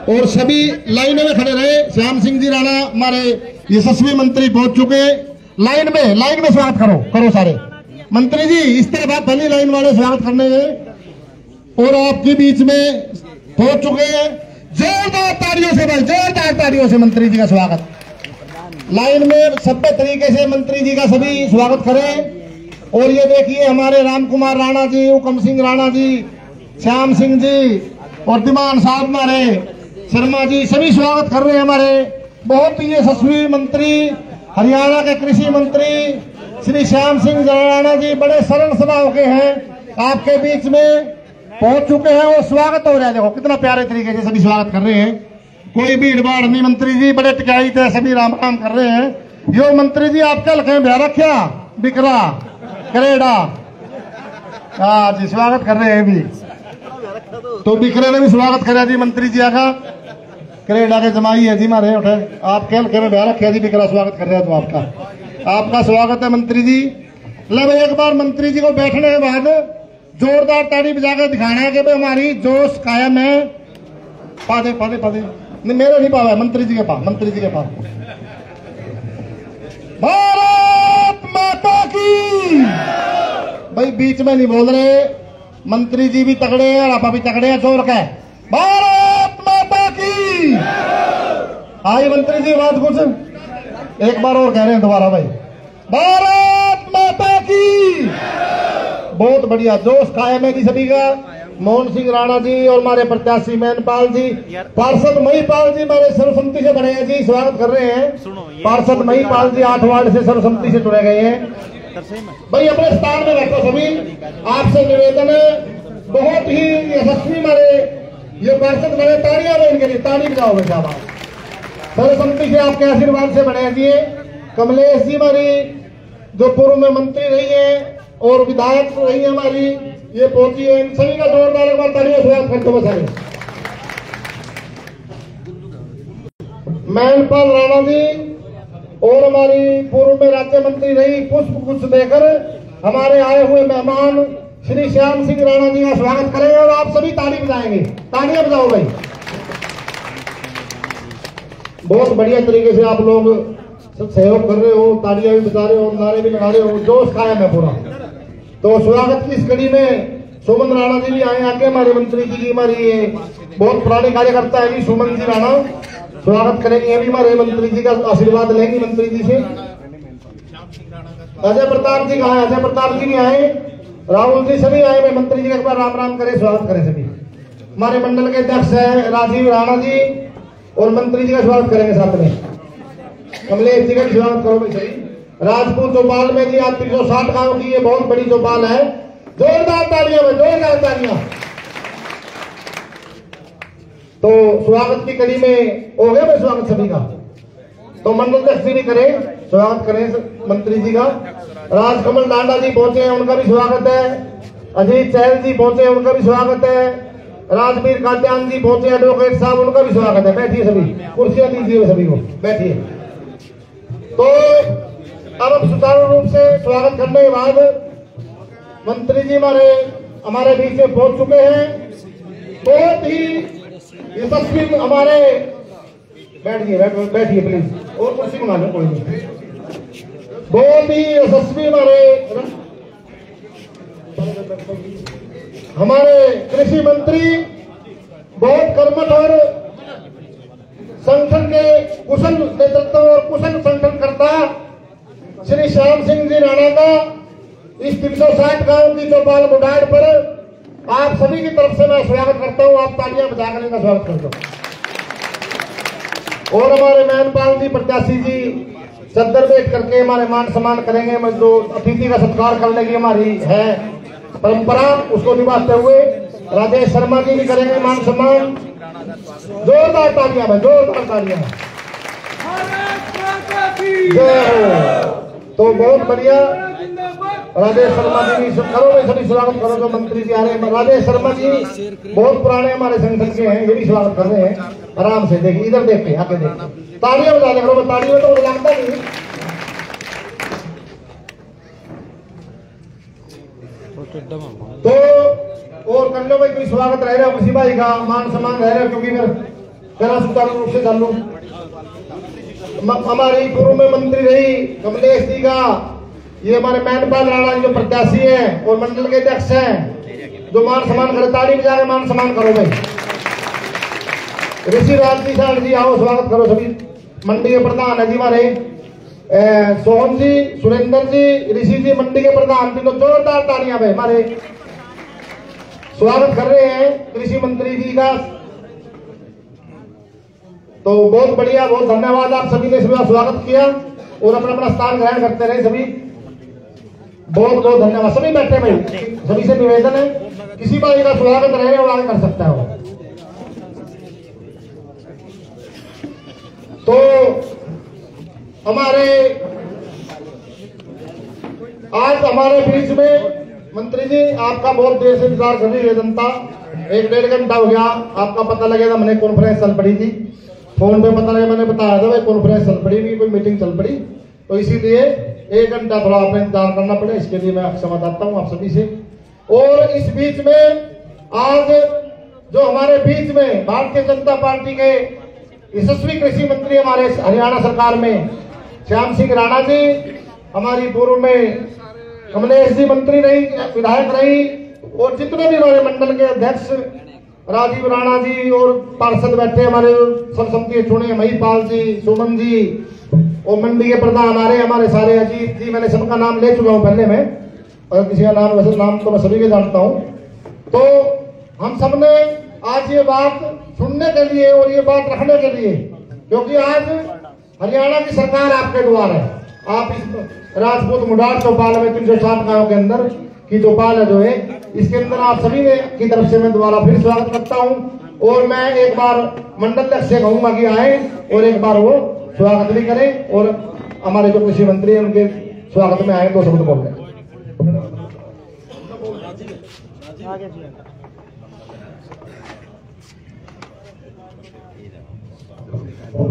और सभी लाइन में खड़े रहे। श्याम सिंह जी राणा हमारे यशस्वी मंत्री पहुंच चुके। लाइन में स्वागत करो सारे मंत्री जी। इस तरह पहली लाइन वाले स्वागत करने हैं और आपके बीच में पहुंच चुके हैं। जोरदार तालियों से भाई, जोरदार तालियों से मंत्री जी का स्वागत। लाइन में सभ्य तरीके से मंत्री जी का सभी स्वागत करें। और ये देखिए हमारे राम कुमार राणा जी, हुकम सिंह राणा जी, श्याम सिंह जी और दिमान साहब हमारे शर्मा जी सभी स्वागत कर रहे हैं। हमारे बहुत ही यशस्वी मंत्री हरियाणा के कृषि मंत्री श्री श्याम सिंह राणा जी बड़े सरल स्वभाव के हैं, आपके बीच में पहुंच चुके हैं और स्वागत हो रहा है। देखो कितना प्यारे तरीके से सभी स्वागत कर रहे हैं, कोई भीड़ भाड़ नहीं। मंत्री जी बड़े टिकाई थे, सभी राम राम कर रहे हैं। यो मंत्री जी आपका लखे ब्याह रखा बिकरा करेडा, हाँ जी स्वागत कर रहे हैं भी। तो बिकरे ने भी स्वागत करा जी मंत्री जी का। करेडा के जमाई है जी हमारे उठे, आप क्या लखे में ब्याह रखा जी बिकरा स्वागत कर रहे हैं। तो आपका स्वागत है मंत्री जी। लब एक बार मंत्री जी को बैठने के बाद जोरदार ताली बजाकर दिखाना है कि भाई हमारी जोश कायम है। पादे नहीं मेरे नहीं पावा, मंत्री जी के पास भारत माता की। भाई बीच में नहीं बोल रहे, मंत्री जी भी तगड़े हैं और आप भी तगड़े हैं। जोर का भारत माता की। आई मंत्री जी आवाज कुछ एक बार और कह रहे हैं दोबारा भाई, भारत माता की। बहुत बढ़िया जोश कायम है जी सभी का। मोहन सिंह राणा जी और हमारे प्रत्याशी मैनपाल जी, पार्षद महिपाल जी हमारे सर्वसम्मति से बने हैं जी, स्वागत कर रहे हैं। पार्षद महिपाल जी 8 वार्ड से सर्वसम्मति से चुने गए हैं। भाई अपने स्थान में बैठो सभी, आपसे निवेदन है। बहुत ही यशस्वी हमारे ये पार्षद बने, तालियां दो इनके लिए, ताली बजाओ बेटा। सर्वसम्मति से आपके आशीर्वाद से बने जी। कमलेश जी हमारी जो पूर्व में मंत्री रही है और विधायक रही है हमारी, ये पहुंची है। इन सभी का जोरदार एक बार तालियों से स्वागत करते हुए सारे। मैनपाल राणा जी और हमारी पूर्व में राज्य मंत्री रही, पुष्प गुच्छ देकर हमारे आए हुए मेहमान श्री श्याम सिंह राणा जी का स्वागत करेंगे और आप सभी ताली बजाएंगे। तालियां बजाओ भाई। बहुत बढ़िया तरीके से आप लोग सहयोग कर रहे हो, तालियां भी बजा रहे हो, नारे भी लगा रहे हो, जोश कायम है पूरा। तो स्वागत की इस कड़ी में सुमन राणा जी भी आए आके, हमारे मंत्री जी की हमारी बहुत पुराने कार्यकर्ता है जी सुमन जी राणा, स्वागत करेंगे। ये भी हमारे मंत्री जी का आशीर्वाद लेंगे मंत्री जी से। अजय प्रताप जी कहाँ है? अजय प्रताप जी भी आए, राहुल जी सभी आए हुए। मंत्री जी का एक बार राम राम करे, स्वागत करें सभी। हमारे मंडल के अध्यक्ष है राजीव राणा जी और मंत्री जी का स्वागत करेंगे साथ में। कमलेश जी का स्वागत करो भाई सभी। राजपूत चौपाल में जी आज 360 गांव की ये बहुत बड़ी चौपाल है। जोरदार तालियां में, जोरदार तालियां। तो स्वागत की कड़ी में हो गया भाई स्वागत सभी का। तो मंडल अध्यक्ष जी भी करें, स्वागत करें मंत्री जी का। राजकमल डांडा जी पहुंचे हैं, उनका भी स्वागत है। अजीत चहल जी पहुंचे हैं, उनका भी स्वागत है। राजवीर कात्यान जी पहुंचे, एडवोकेट साहब, उनका भी स्वागत है। बैठिए सभी, कुर्सियां दीजिए सभी को, बैठिए। तो अब हम सुचारू रूप से स्वागत करने के बाद मंत्री जी हमारे बीच में पहुंच चुके हैं। बहुत ही यशस्वी हमारे, बैठिए प्लीज, और कुर्सी मंगा लो कोई नहीं। बहुत ही यशस्वी हमारे कृषि मंत्री, बहुत कर्मठ और संगठन के कुशल नेतृत्व और कुशल संगठनकर्ता श्री श्याम सिंह जी राणा का इस 360 गांव की चौपाल मुडाड़ पर आप सभी की तरफ से मैं स्वागत करता हूं। आप तालियां बजाकर इनका स्वागत करता हूं। और हमारे मैनपाल जी प्रत्याशी जी चद्दर बैठ करके हमारे मान सम्मान करेंगे। जो अतिथि का सत्कार करने की हमारी है परंपरा, उसको निभाते हुए राजेश शर्मा जी भी करेंगे मान सम्मान। जोरदार तालियां में, जोरदार तालियां। तो बहुत बढ़िया राजेश शर्मा जी भी करो भाई सभी स्वागत करो। जो मंत्री जी आ रहे हैं, राजेश शर्मा जी बहुत पुराने हमारे संगठन के हैं, ये भी स्वागत कर रहे हैं। आराम से देखिए, इधर देख के आके देखिए, तालियां बजा करो, तालियों तो लगता नहीं। तो और कर लो भाई, कोई स्वागत रह रहा है किसी भाई का, मान सम्मान रह रहा है, क्योंकि फिर मेरा सुचारू रूप से चालू। हमारी पूर्व में मंत्री रही कमलेश जी का, ये हमारे मैनपाल राणा जो प्रत्याशी हैं और मंडल के अध्यक्ष हैं, जो मान सम्मान करे, ताली बजा के मान सम्मान करो भाई। ऋषि राज जी आओ, स्वागत करो सभी। मंडी के प्रधान है जी हमारे सोहन जी, सुरेंद्र जी, ऋषि जी मंडी के प्रधान, तीनों जोरदार तालियां भाई हमारे स्वागत कर रहे हैं कृषि मंत्री जी का। तो बहुत बढ़िया, बहुत धन्यवाद आप सभी ने इसमें स्वागत किया और अपना अपना स्थान ग्रहण करते रहे सभी। बहुत बहुत धन्यवाद। सभी बैठे भाई, सभी से निवेदन है किसी बात का स्वागत रहे और आगे कर सकता है। तो आज हमारे बीच में मंत्री जी आपका बहुत देर से इंतजार कर रही है जनता। 1-1.5 घंटा हो गया, आपका पता लगेगा मैंने कॉन्फ्रेंस चल पड़ी थी, फोन पे पता लगा, मैंने बताया था भाई कॉन्फ्रेंस चल पड़ी भी, कोई मीटिंग चल पड़ी, तो इसीलिए 1 घंटा थोड़ा आपने इंतजार करना पड़े, इसके लिए मैं क्षमा चाहता हूँ आप सभी से। और इस बीच में आज जो हमारे बीच में भारतीय जनता पार्टी के यशस्वी कृषि मंत्री हमारे हरियाणा सरकार में श्याम सिंह राणा जी, हमारी पूर्व में कमलेश जी मंत्री रही, विधायक रही, और जितने भी हमारे मंडल के अध्यक्ष राजीव राणा जी और पार्षद बैठे हमारे सर्वसम्मति चुने महिपाल जी, सुमन जी, और मंडी के प्रधान हमारे सारे अजीत जी, मैंने सबका नाम ले चुका हूं पहले में, और किसी का नाम वैसे नाम तो मैं सभी के जानता हूं। तो हम सबने आज ये बात सुनने के लिए और ये बात रखने के लिए, क्योंकि आज हरियाणा की सरकार आपके द्वार है। आप इस राजपूत मुडार चौपाल में 360 गांव के अंदर की चौपाल है जो है, इसके अंदर आप सभी ने की तरफ से मैं दोबारा फिर स्वागत करता हूं। और मैं एक बार मंडल अध्यक्ष से कहूंगा कि आए और एक बार वो स्वागत भी करें और हमारे जो कृषि मंत्री हैं उनके स्वागत में आए, 2 शब्द बोल रहे।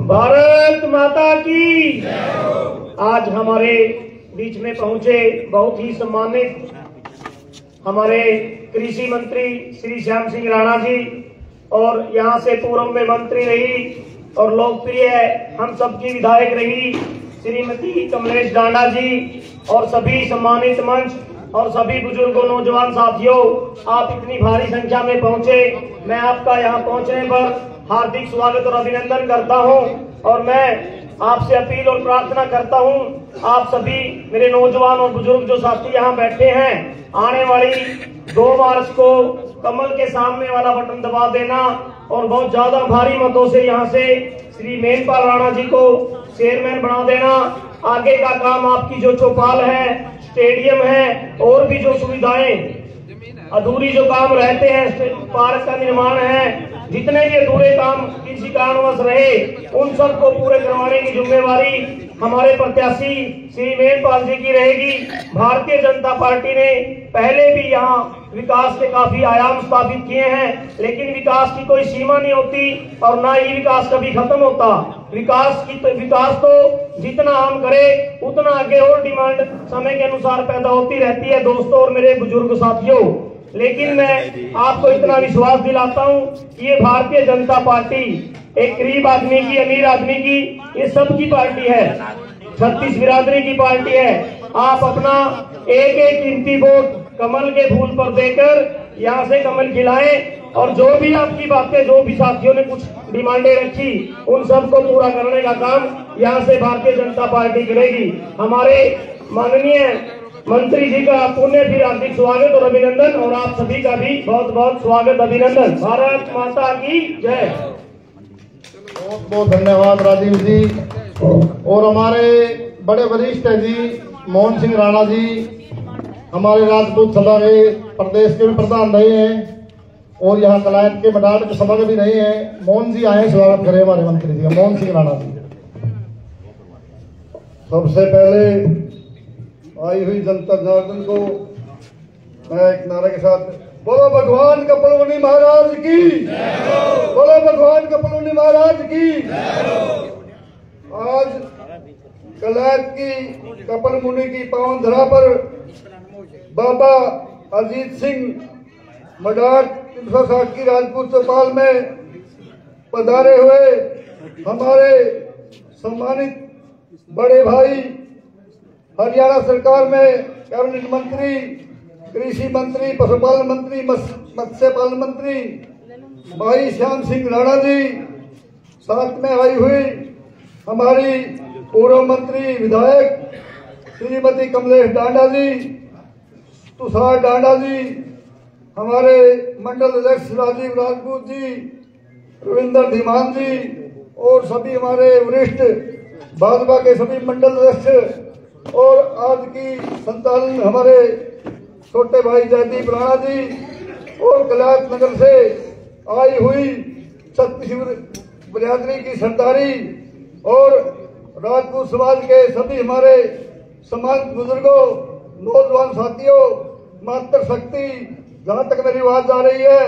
भारत माता की। आज हमारे बीच में पहुंचे बहुत ही सम्मानित हमारे कृषि मंत्री श्री श्याम सिंह राणा जी, और यहाँ से पूर्व में मंत्री रही और लोकप्रिय हम सबकी विधायक रही श्रीमती कमलेश डांडा जी, और सभी सम्मानित मंच और सभी बुजुर्गों नौजवान साथियों, आप इतनी भारी संख्या में पहुंचे, मैं आपका यहाँ पहुंचने पर हार्दिक स्वागत और अभिनंदन करता हूं। और मैं आपसे अपील और प्रार्थना करता हूं, आप सभी मेरे नौजवान और बुजुर्ग जो साथी यहाँ बैठे हैं, आने वाली 2 मार्च को कमल के सामने वाला बटन दबा देना और बहुत ज्यादा भारी मतों से यहाँ से श्री मेनपाल राणा जी को चेयरमैन बना देना। आगे का काम आपकी जो चौपाल है, स्टेडियम है, और भी जो सुविधाएं अधूरी जो काम रहते हैं, पार्क का निर्माण है, जितने भी अधूरे काम किसी कारणवश रहे उन सबको पूरे करवाने की जिम्मेवारी हमारे प्रत्याशी श्री मेनपाल जी की रहेगी। भारतीय जनता पार्टी ने पहले भी यहाँ विकास के काफी आयाम स्थापित किए हैं, लेकिन विकास की कोई सीमा नहीं होती और ना ही विकास कभी खत्म होता। विकास तो जितना हम करें उतना आगे और डिमांड समय के अनुसार पैदा होती रहती है दोस्तों और मेरे बुजुर्ग साथियों। लेकिन मैं आपको इतना विश्वास दिलाता हूं कि ये भारतीय जनता पार्टी एक गरीब आदमी की, अमीर आदमी की, ये सबकी पार्टी है, 36 बिरादरी की पार्टी है। आप अपना एक एक कीमती वोट कमल के फूल पर देकर यहाँ से कमल खिलाएं, और जो भी आपकी बातें, जो भी साथियों ने कुछ डिमांडें रखी, उन सबको पूरा करने का काम यहाँ से भारतीय जनता पार्टी करेगी। हमारे माननीय मंत्री जी का पुण्य फिर हार्दिक स्वागत और अभिनंदन, और आप सभी का भी बहुत बहुत स्वागत अभिनंदन। भारत माता की जय। बहुत बहुत धन्यवाद राजीव जी। और हमारे बड़े वरिष्ठ है जी मोहन सिंह राणा जी, हमारे राजपूत सभा के प्रदेश के भी प्रधान रहे हैं और यहाँ कलायत के मडार के सभा के भी रहे हैं। मोहन जी आए, स्वागत करें हमारे मंत्री जी मोहन सिंह राणा जी। सबसे पहले आई हुई जनता जनार्दन को मैं एक नारे के साथ, बोलो भगवान कपलमुनि महाराज की, बोलो भगवान कपलमुनि महाराज की। आज कलायत की कपलमुनि की पावन धरा पर बाबा अजीत सिंह मडार 360 की राजपूत चौपाल में पधारे हुए हमारे सम्मानित बड़े भाई, हरियाणा सरकार में कैबिनेट मंत्री, कृषि मंत्री, पशुपालन मंत्री, मत्स्य पालन मंत्री भाई श्याम सिंह राणा जी, साथ में आई हुई हमारी पूर्व मंत्री विधायक श्रीमती कमलेश डांडा जी, तुषार डांडा जी, हमारे मंडल अध्यक्ष राजीव राजपूत जी, रविंदर धीमान जी और सभी हमारे वरिष्ठ भाजपा के सभी मंडल अध्यक्ष और आज की संचालन हमारे छोटे भाई जयदीप राणा जी और कल्याण नगर से आई हुई छत्तीसगढ़ बिरादरी की सरदारी और राजपूत समाज के सभी हमारे समाज बुजुर्गों, नौजवान साथियों, मातृशक्ति, जहां तक मेरी आवाज आ रही है,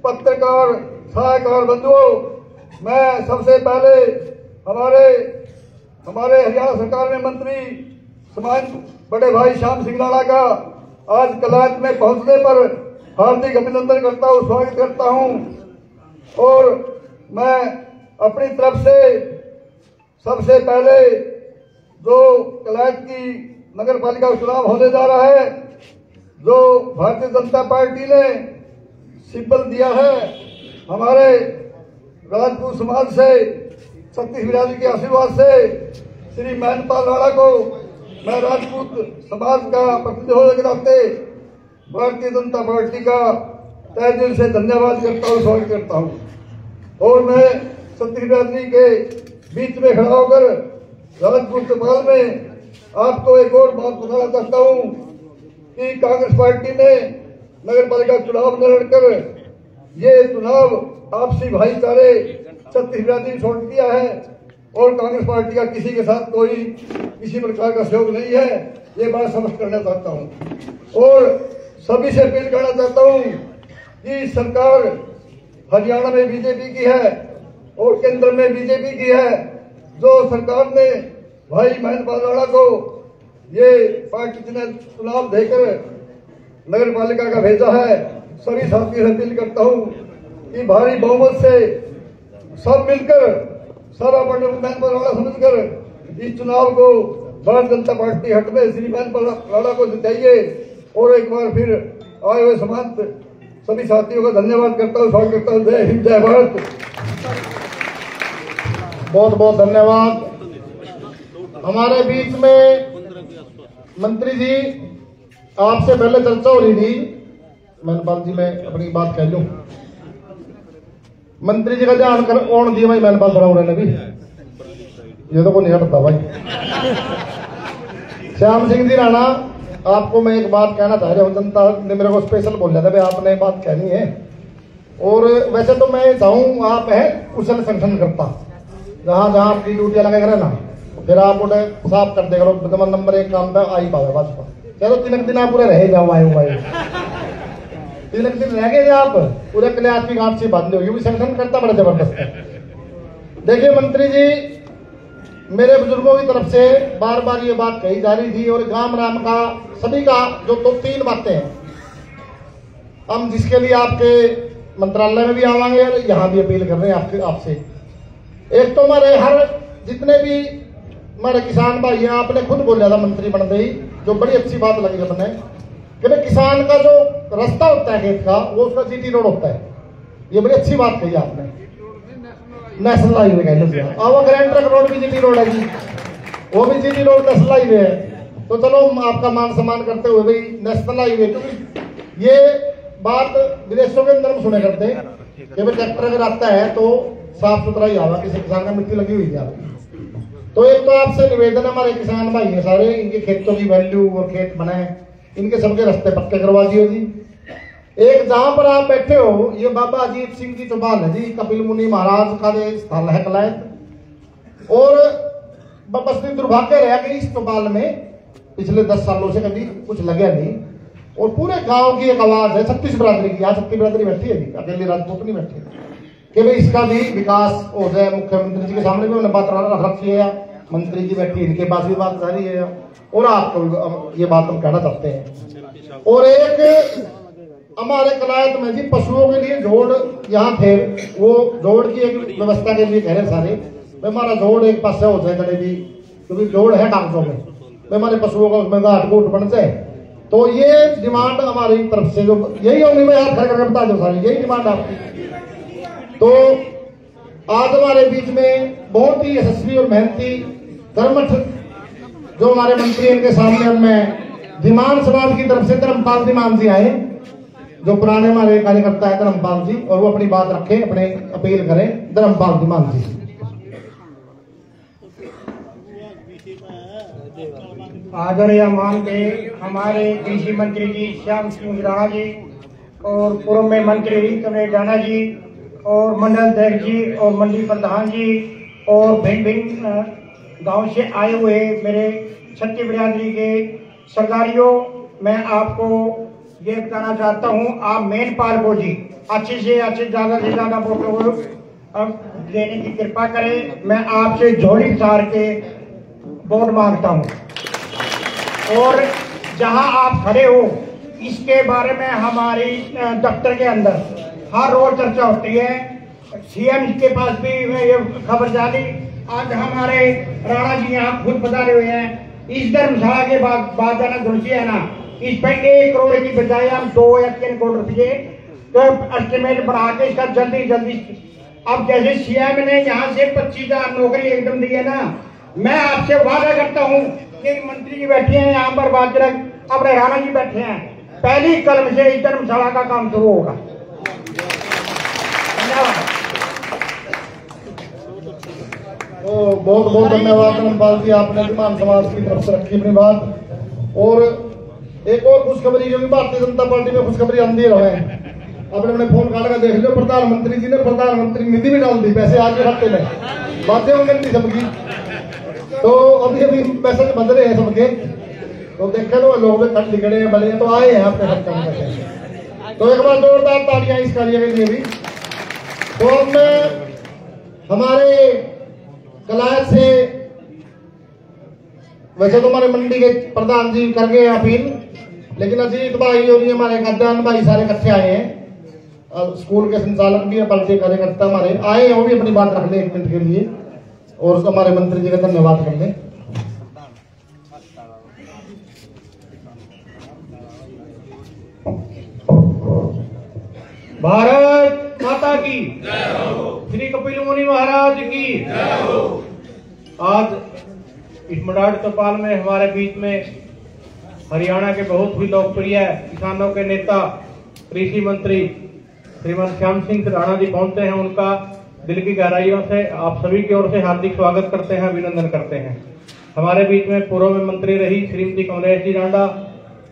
पत्रकार, सहायकार बंधुओं, मैं सबसे पहले हमारे हरियाणा सरकार में मंत्री समाज बड़े भाई श्याम सिंह राणा का आज कलाच में पहुंचने पर हार्दिक अभिनंदन करता हूं, स्वागत करता हूं। और मैं अपनी तरफ से सबसे पहले जो कलाच की नगर पालिका का चुनाव होने जा रहा है, जो भारतीय जनता पार्टी ने सिंबल दिया है, हमारे राजपूत समाज से, छत्तीस बिरादरी के आशीर्वाद से श्री महनपाल राणा को मैं राजपूत समाज का प्रतिनिधि होने के नाते भारतीय जनता पार्टी का तहे दिल से धन्यवाद करता हूँ, स्वागत करता हूँ। और मैं छत्तीस बिरादरी के बीच में खड़ा होकर राजपूत समाज में आपको एक और बात बताना चाहता हूँ कि कांग्रेस पार्टी ने नगर पालिका चुनाव न लड़कर ये चुनाव आपसी भाईचारे छत्तीस बिरादरी छोड़ दिया है और कांग्रेस पार्टी का किसी के साथ कोई किसी प्रकार का सहयोग नहीं है, ये बात समझ करना चाहता हूँ। और सभी से अपील करना चाहता हूँ कि सरकार हरियाणा में बीजेपी की है और केंद्र में बीजेपी की है। जो सरकार ने भाई महनपाल राणा को ये पार्टी ने चुनाव देकर नगर पालिका का भेजा है, सभी साथियों से अपील करता हूँ कि भारी बहुमत से सब मिलकर, सब अपने महनपाल राणा समझकर इस चुनाव को भारतीय जनता पार्टी हट में श्री महनपाल राणा को जिताइए। और एक बार फिर आए हुए समाज सभी साथियों का धन्यवाद करता हूँ, स्वागत करता हूँ। जय हिंद, जय भारत। बहुत बहुत धन्यवाद। हमारे बीच में मंत्री जी, आपसे पहले चर्चा हो रही थी, महनपाल जी मैं अपनी बात कह लूं। मंत्री जी का ध्यान कर ओण दिया भाई महनपाल थोड़ा उड़ने भी, ये तो को नहीं हटता भाई। श्याम सिंह जी राणा, आपको मैं एक बात कहना चाह रहा हूँ, जनता ने मेरे को स्पेशल बोल दिया था भाई आपने बात कहनी है। और वैसे तो मैं चाहूँ आप है कुशल संगठन करता, जहां जहां आपकी ड्यूटियां लगे करे ना, फिर आप उन्हें साफ कर देगा। विद्यमान नंबर 1 काम पे आई पावे भाजपा। चलो 3 दिन आप पूरे रहे जाओ, आए 3 दिन रह गए आप पूरे कल्याण की गांठ से बांधे हो, ये भी संगठन करता बड़ा जबरदस्त है। देखिए मंत्री जी, मेरे बुजुर्गों की तरफ से बार बार ये बात कही जा रही थी और गांव राम का सभी का जो 3 बातें हैं, हम जिसके लिए आपके मंत्रालय में भी आवांगे और यहाँ भी अपील कर रहे हैं आपसे। एक तो हमारे हर जितने भी हमारे किसान भाई हैं, आपने खुद बोला था मंत्री बनते ही, जो बड़ी अच्छी बात लगी अपने कि भाई किसान का जो रास्ता होता है खेत का, वो उसका जीटी रोड होता है। ये बड़ी अच्छी बात कही आपने, नेशनल हाईवे कह लीजिए। अब वो ग्रैंड ट्रक रोड भी जीटी रोड है जी, वो भी जीटी रोड नेशनल हाईवे है। तो चलो आपका मान सम्मान करते हुए भाई नेशनल हाईवे, क्योंकि ये बात विदेशों के अंदर में सुने करते हैं कि भाई ट्रैक्टर अगर आता है तो साफ सुथरा ही आवा, किसी किसान का मिट्टी लगी हुई है। तो एक तो आपसे निवेदन है, हमारे किसान भाई है सारे, इनके खेतों की वैल्यू और खेत बनाए, इनके सबके रास्ते पक्के करवा दियो जी। एक जहां पर आप बैठे हो, ये बाबा अजीत सिंह की चौपाल है जी, कपिल मुनि महाराज का स्थल है कलायत। और बस दुर्भाग्य रहा कि इस चौपाल में पिछले 10 सालों से कभी कुछ लगे नहीं। और पूरे गांव की एक आवाज है छत्तीस बिरादरी की, यहाँ छत्तीस बिरादरी बैठी है जी, अकेली राजपूत नहीं बैठी कि भाई इसका भी विकास हो जाए। मुख्यमंत्री जी के सामने भी उन्होंने बात रख रखी है, मंत्री जी बैठी, इनके पास भी बात जारी है और आपको ये बात हम कहना चाहते हैं। और एक हमारे कलायत में जी पशुओं के लिए जोड़ यहाँ थे, वो जोड़ की एक व्यवस्था के लिए कह रहे सारे भाई हमारा जोड़ एक पास हो जाए करे भी, क्योंकि जोड़ है कागजों में भाई हमारे पशुओं का उसमें गांठ गूठ बन जाए। तो ये डिमांड हमारी तरफ से जो यही होगी, मैं याद करके बता दूं सारी यही डिमांड आपकी। तो आज हमारे बीच में बहुत ही यशस्वी और मेहनती कर्मठ जो हमारे मंत्री, इनके सामने हमें धीमान समाज की तरफ से धर्मपाल धीमान जी आए, जो पुराने हमारे कार्यकर्ता है धर्मपाल जी, और वो अपनी बात रखें, अपने अपील करें। धर्मपाल धीमान जी। आदरणीय माननीय हमारे कृषि मंत्री जी श्याम सिंह राणा जी और पूर्व में मंत्री रीतम राणा जी और मंडल अध्यक्ष जी और मंडी प्रधान जी और भिन्न भिन्न गांव से आए हुए मेरे छत्तीस बिरादरी के सरदारियों, मैं आपको ये बताना चाहता हूँ, आप मेन पाल को जी अच्छे से ज्यादा से ज्यादा फोटो देने की कृपा करें। मैं आपसे जोड़ी सार के वोट मांगता हूँ, और जहां आप खड़े हो इसके बारे में हमारी दफ्तर के अंदर हर रोज चर्चा होती है। सीएम के पास भी ये खबर जारी, आज हमारे राणा जी यहाँ खुद बता रहे हुए हैं, इस धर्मशाला के बाद जाना धुलसी है ना, इस पर 1 करोड़ की बजाय हम 2 या 3 करोड़ रुपये तो एस्टिमेट बढ़ा के इसका जल्दी अब जैसे सीएम ने यहाँ से 25,000 नौकरी एकदम दी है ना, मैं आपसे वादा करता हूँ कि मंत्री जी बैठे हैं यहाँ पर, बाजरक अपने राणा जी बैठे हैं, पहली कलम से इस धर्मशाला का काम शुरू होगा। धन्यवाद। तो बहुत बहुत धन्यवाद धर्मपाल जी, आपने धीमान समाज की तरफ से रखी अपनी बात। और एक और खुशखबरी, जो भी भारतीय जनता पार्टी में खुशखबरी आंधी रहे हैं, अपने फोन काट कर देख लो, प्रधानमंत्री जी ने प्रधानमंत्री निधि भी डाल दी पैसे आज के हफ्ते में, बातें होंगी सबकी। तो अभी मैसेज बदल रहे हैं सबके, तो देखे लो लोग भी खट लिखड़े हैं बड़े, तो आए हैं आपके खत करने के। तो एक बार जोरदार तालियां इस कार्य के लिए भी। तो अब मैं हमारे कलायत से, वैसे तो हमारे मंडी के प्रधान जी कर गए अपील, लेकिन अजीत भाई और ये हमारे गद्दान भाई सारे इकट्ठे आए हैं, स्कूल के संचालक भी है, पार्टी कार्यकर्ता हमारे आए हैं, वो भी अपनी बात रख ले 1 मिनट के लिए, और हमारे मंत्री जी का धन्यवाद कर लें। भारत माता की जय हो, श्री कपिल मुनि महाराज की जय हो। आज इस मडाड़ चौपाल में हमारे बीच में हरियाणा के बहुत ही लोकप्रिय किसानों के नेता कृषि मंत्री श्रीमान श्याम सिंह राणा जी पहुंचे हैं। उनका दिल की गहराइयों से आप सभी की ओर से हार्दिक स्वागत करते हैं, अभिनंदन करते हैं। हमारे बीच में पूर्व में मंत्री रही श्रीमती कमलेश जी रांडा,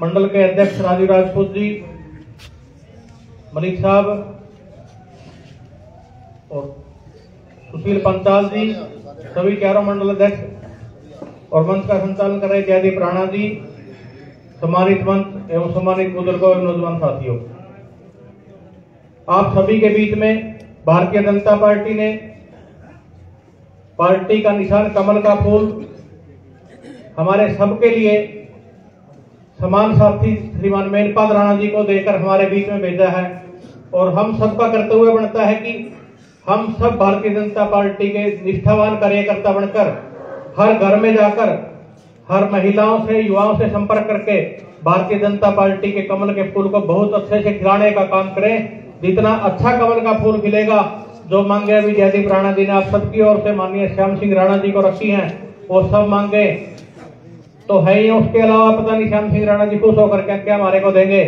मंडल के अध्यक्ष राजू राजपूत जी, मलिक साहब और सुशील पंचाल जी, सभी 11 मंडल अध्यक्ष, और मंच का संचालन कर रहे जयदीप राणा जी, सम्मानित मंच एवं सम्मानित बुजुर्गों एवं नौजवान साथियों, आप सभी के बीच में भारतीय जनता पार्टी ने पार्टी का निशान कमल का फूल हमारे सबके लिए समान साथी श्रीमान मेनपाल राणा जी को देकर हमारे बीच में भेजा है। और हम सबका कर्तव्य बनता है कि हम सब भारतीय जनता पार्टी के निष्ठावान कार्यकर्ता बनकर हर घर में जाकर हर महिलाओं से, युवाओं से संपर्क करके भारतीय जनता पार्टी के कमल के फूल को बहुत अच्छे से खिलाने का काम करें। जितना अच्छा कमल का फूल खिलेगा, जो मांगे अभी जयदीप राणा जी ने आप सबकी ओर से माननीय श्याम सिंह राणा जी को रखी हैं, वो सब मांगे तो है ही। उसके अलावा पता नहीं श्याम सिंह राणा जी खुश होकर क्या क्या हमारे को देंगे,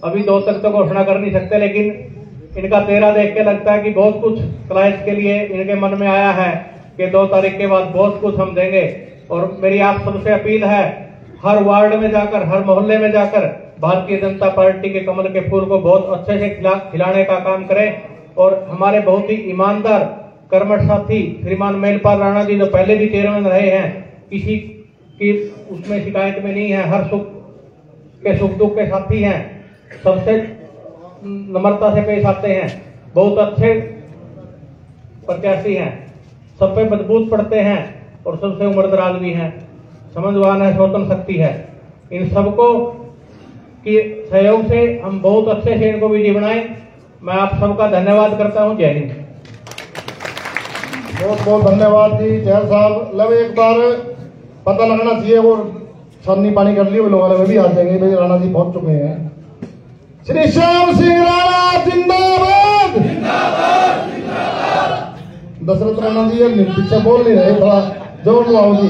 अभी 2 तक तो घोषणा कर नहीं सकते, लेकिन इनका चेहरा देख के लगता है कि बहुत कुछ क्लाइंट्स के लिए इनके मन में आया है कि 2 तारीख के बाद बहुत कुछ हम देंगे। और मेरी आप सबसे अपील है, हर वार्ड में जाकर, हर मोहल्ले में जाकर भारतीय जनता पार्टी के कमल के फूल को बहुत अच्छे से खिलाने का काम करें। और हमारे बहुत ही ईमानदार कर्मठ साथी श्रीमान मेनपाल राणा जी, जो पहले भी चेयरमैन रहे हैं, किसी की उसमें शिकायत में नहीं है, हर सुख दुख के साथी हैं, सबसे नम्रता से पेश आते हैं, बहुत अच्छे प्रत्याशी हैं, सब पे मजबूत पड़ते हैं और सबसे उम्रदराज भी हैं, समझवान है, स्वतंत्र शक्ति है। इन सबको के सहयोग से हम बहुत अच्छे से इनको विधि बनाए। मैं आप सबका धन्यवाद करता हूं। जय हिंद। बहुत बहुत धन्यवाद जी जैल साहब। लब एक बार पता लगना चाहिए और छन्नी पानी कर लियो लोगों में भी आ जाएंगे भाई राणा जी पहुंच चुके हैं। श्री श्याम सिंह राणा जिंदाबाद जिंदाबाद जिंदाबाद। दशरथ राणा जी ये पीछे बोल नहीं रहे, थोड़ा जोर लगाओ जी।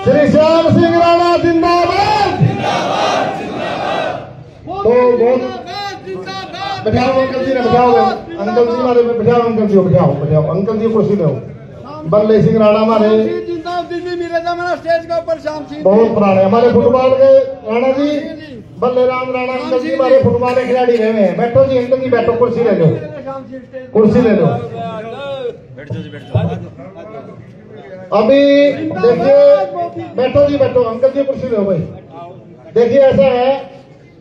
श्री श्याम सिंह राणा जिंदाबाद जिंदाबाद जिंदाबाद। तो बहुत बैठाओ अंकल जी ने, बैठाओ अंकल जी हमारे बैठाओ, अंकल जी बैठाओ बैठाओ, अंकल जी कुर्सी लो। बल्ले सिंह राणा हमारे स्टेज के ऊपर बहुत पुराने हमारे फुटबॉल के राणा जी, बल्ले राम राणा अंकल जी हमारे फुटबॉल के खिलाड़ी रहे हैं। बैठो जी अंकल जी, बैठो, कुर्सी ले लो, कुर्सी ले लो। अभी देखिए, बैठो जी बैठो, अंकल जी कुर्सी लो भाई। देखिए ऐसा है,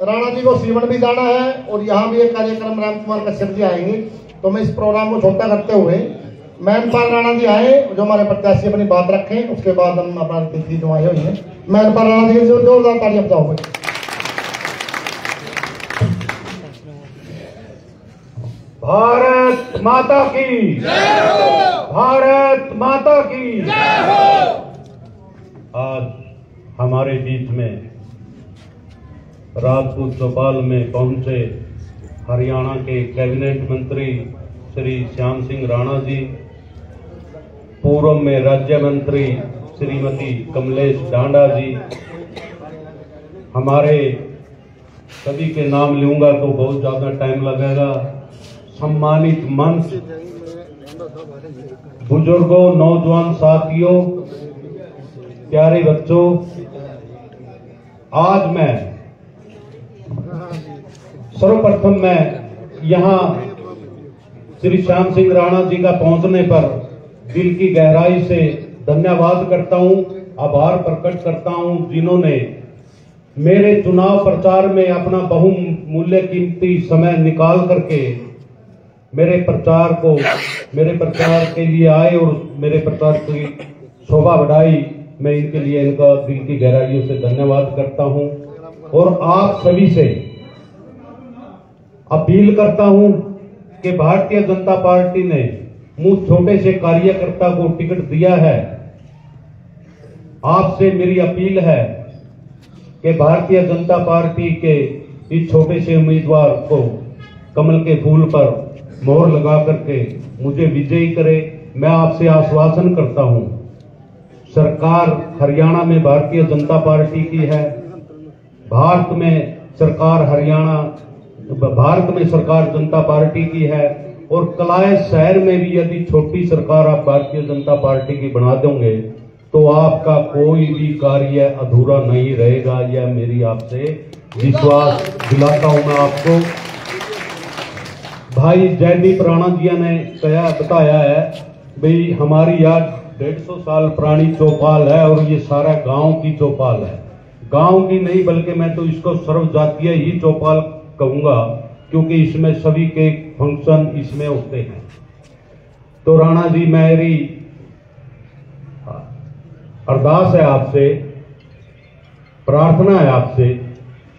राणा जी को सीवन भी जाना है और यहाँ भी एक कार्यक्रम राम कुमार कश्यप जी आएंगे, तो मैं इस प्रोग्राम को छोटा करते हुए महनपाल राणा जी आए जो हमारे प्रत्याशी अपनी बात रखें, उसके बाद हम अपना तिथि जो आई हुई है। महनपाल राणा जी जो जोरदार तालियां बजाओ भाई। भारत माता की जय हो, भारत माता की जय हो। आज हमारे बीच में राजपूत चौपाल में पहुंचे हरियाणा के कैबिनेट मंत्री श्री श्याम सिंह राणा जी, पूर्व में राज्य मंत्री श्रीमती कमलेश डांडा जी, हमारे सभी के नाम लूंगा तो बहुत ज्यादा टाइम लगेगा, सम्मानित मंच, बुजुर्गों, नौजवान साथियों, प्यारे बच्चों, आज मैं सर्वप्रथम मैं यहाँ श्री श्याम सिंह राणा जी का पहुंचने पर दिल की गहराई से धन्यवाद करता हूं, आभार प्रकट करता हूं, जिन्होंने मेरे चुनाव प्रचार में अपना बहुमूल्य कीमती समय निकाल करके मेरे प्रचार के लिए आए और मेरे प्रचार की शोभा बढ़ाई। मैं इनके लिए इनका दिल की गहराइयों से धन्यवाद करता हूं और आप सभी से अपील करता हूं कि भारतीय जनता पार्टी ने मुझ छोटे से कार्यकर्ता को टिकट दिया है। आपसे मेरी अपील है कि भारतीय जनता पार्टी के इस छोटे से उम्मीदवार को कमल के फूल पर मोहर लगा करके मुझे विजयी करे। मैं आपसे आश्वासन करता हूं, सरकार हरियाणा में भारतीय जनता पार्टी की है, भारत में सरकार जनता पार्टी की है और कलाय शहर में भी यदि छोटी सरकार आप भारतीय जनता पार्टी की बना दोगे तो आपका कोई भी कार्य अधूरा नहीं रहेगा। यह मेरी आपसे विश्वास दिलाता हूं मैं आपको। भाई जयदीप राणा जी ने बताया है भाई हमारी आज 150 साल पुरानी चौपाल है और ये सारा गांव की चौपाल है, गांव की नहीं बल्कि मैं तो इसको सर्वजातीय ही चौपाल कहूंगा क्योंकि इसमें सभी के फंक्शन इसमें होते हैं। तो राणा जी मेरी अरदास है आपसे, प्रार्थना है आपसे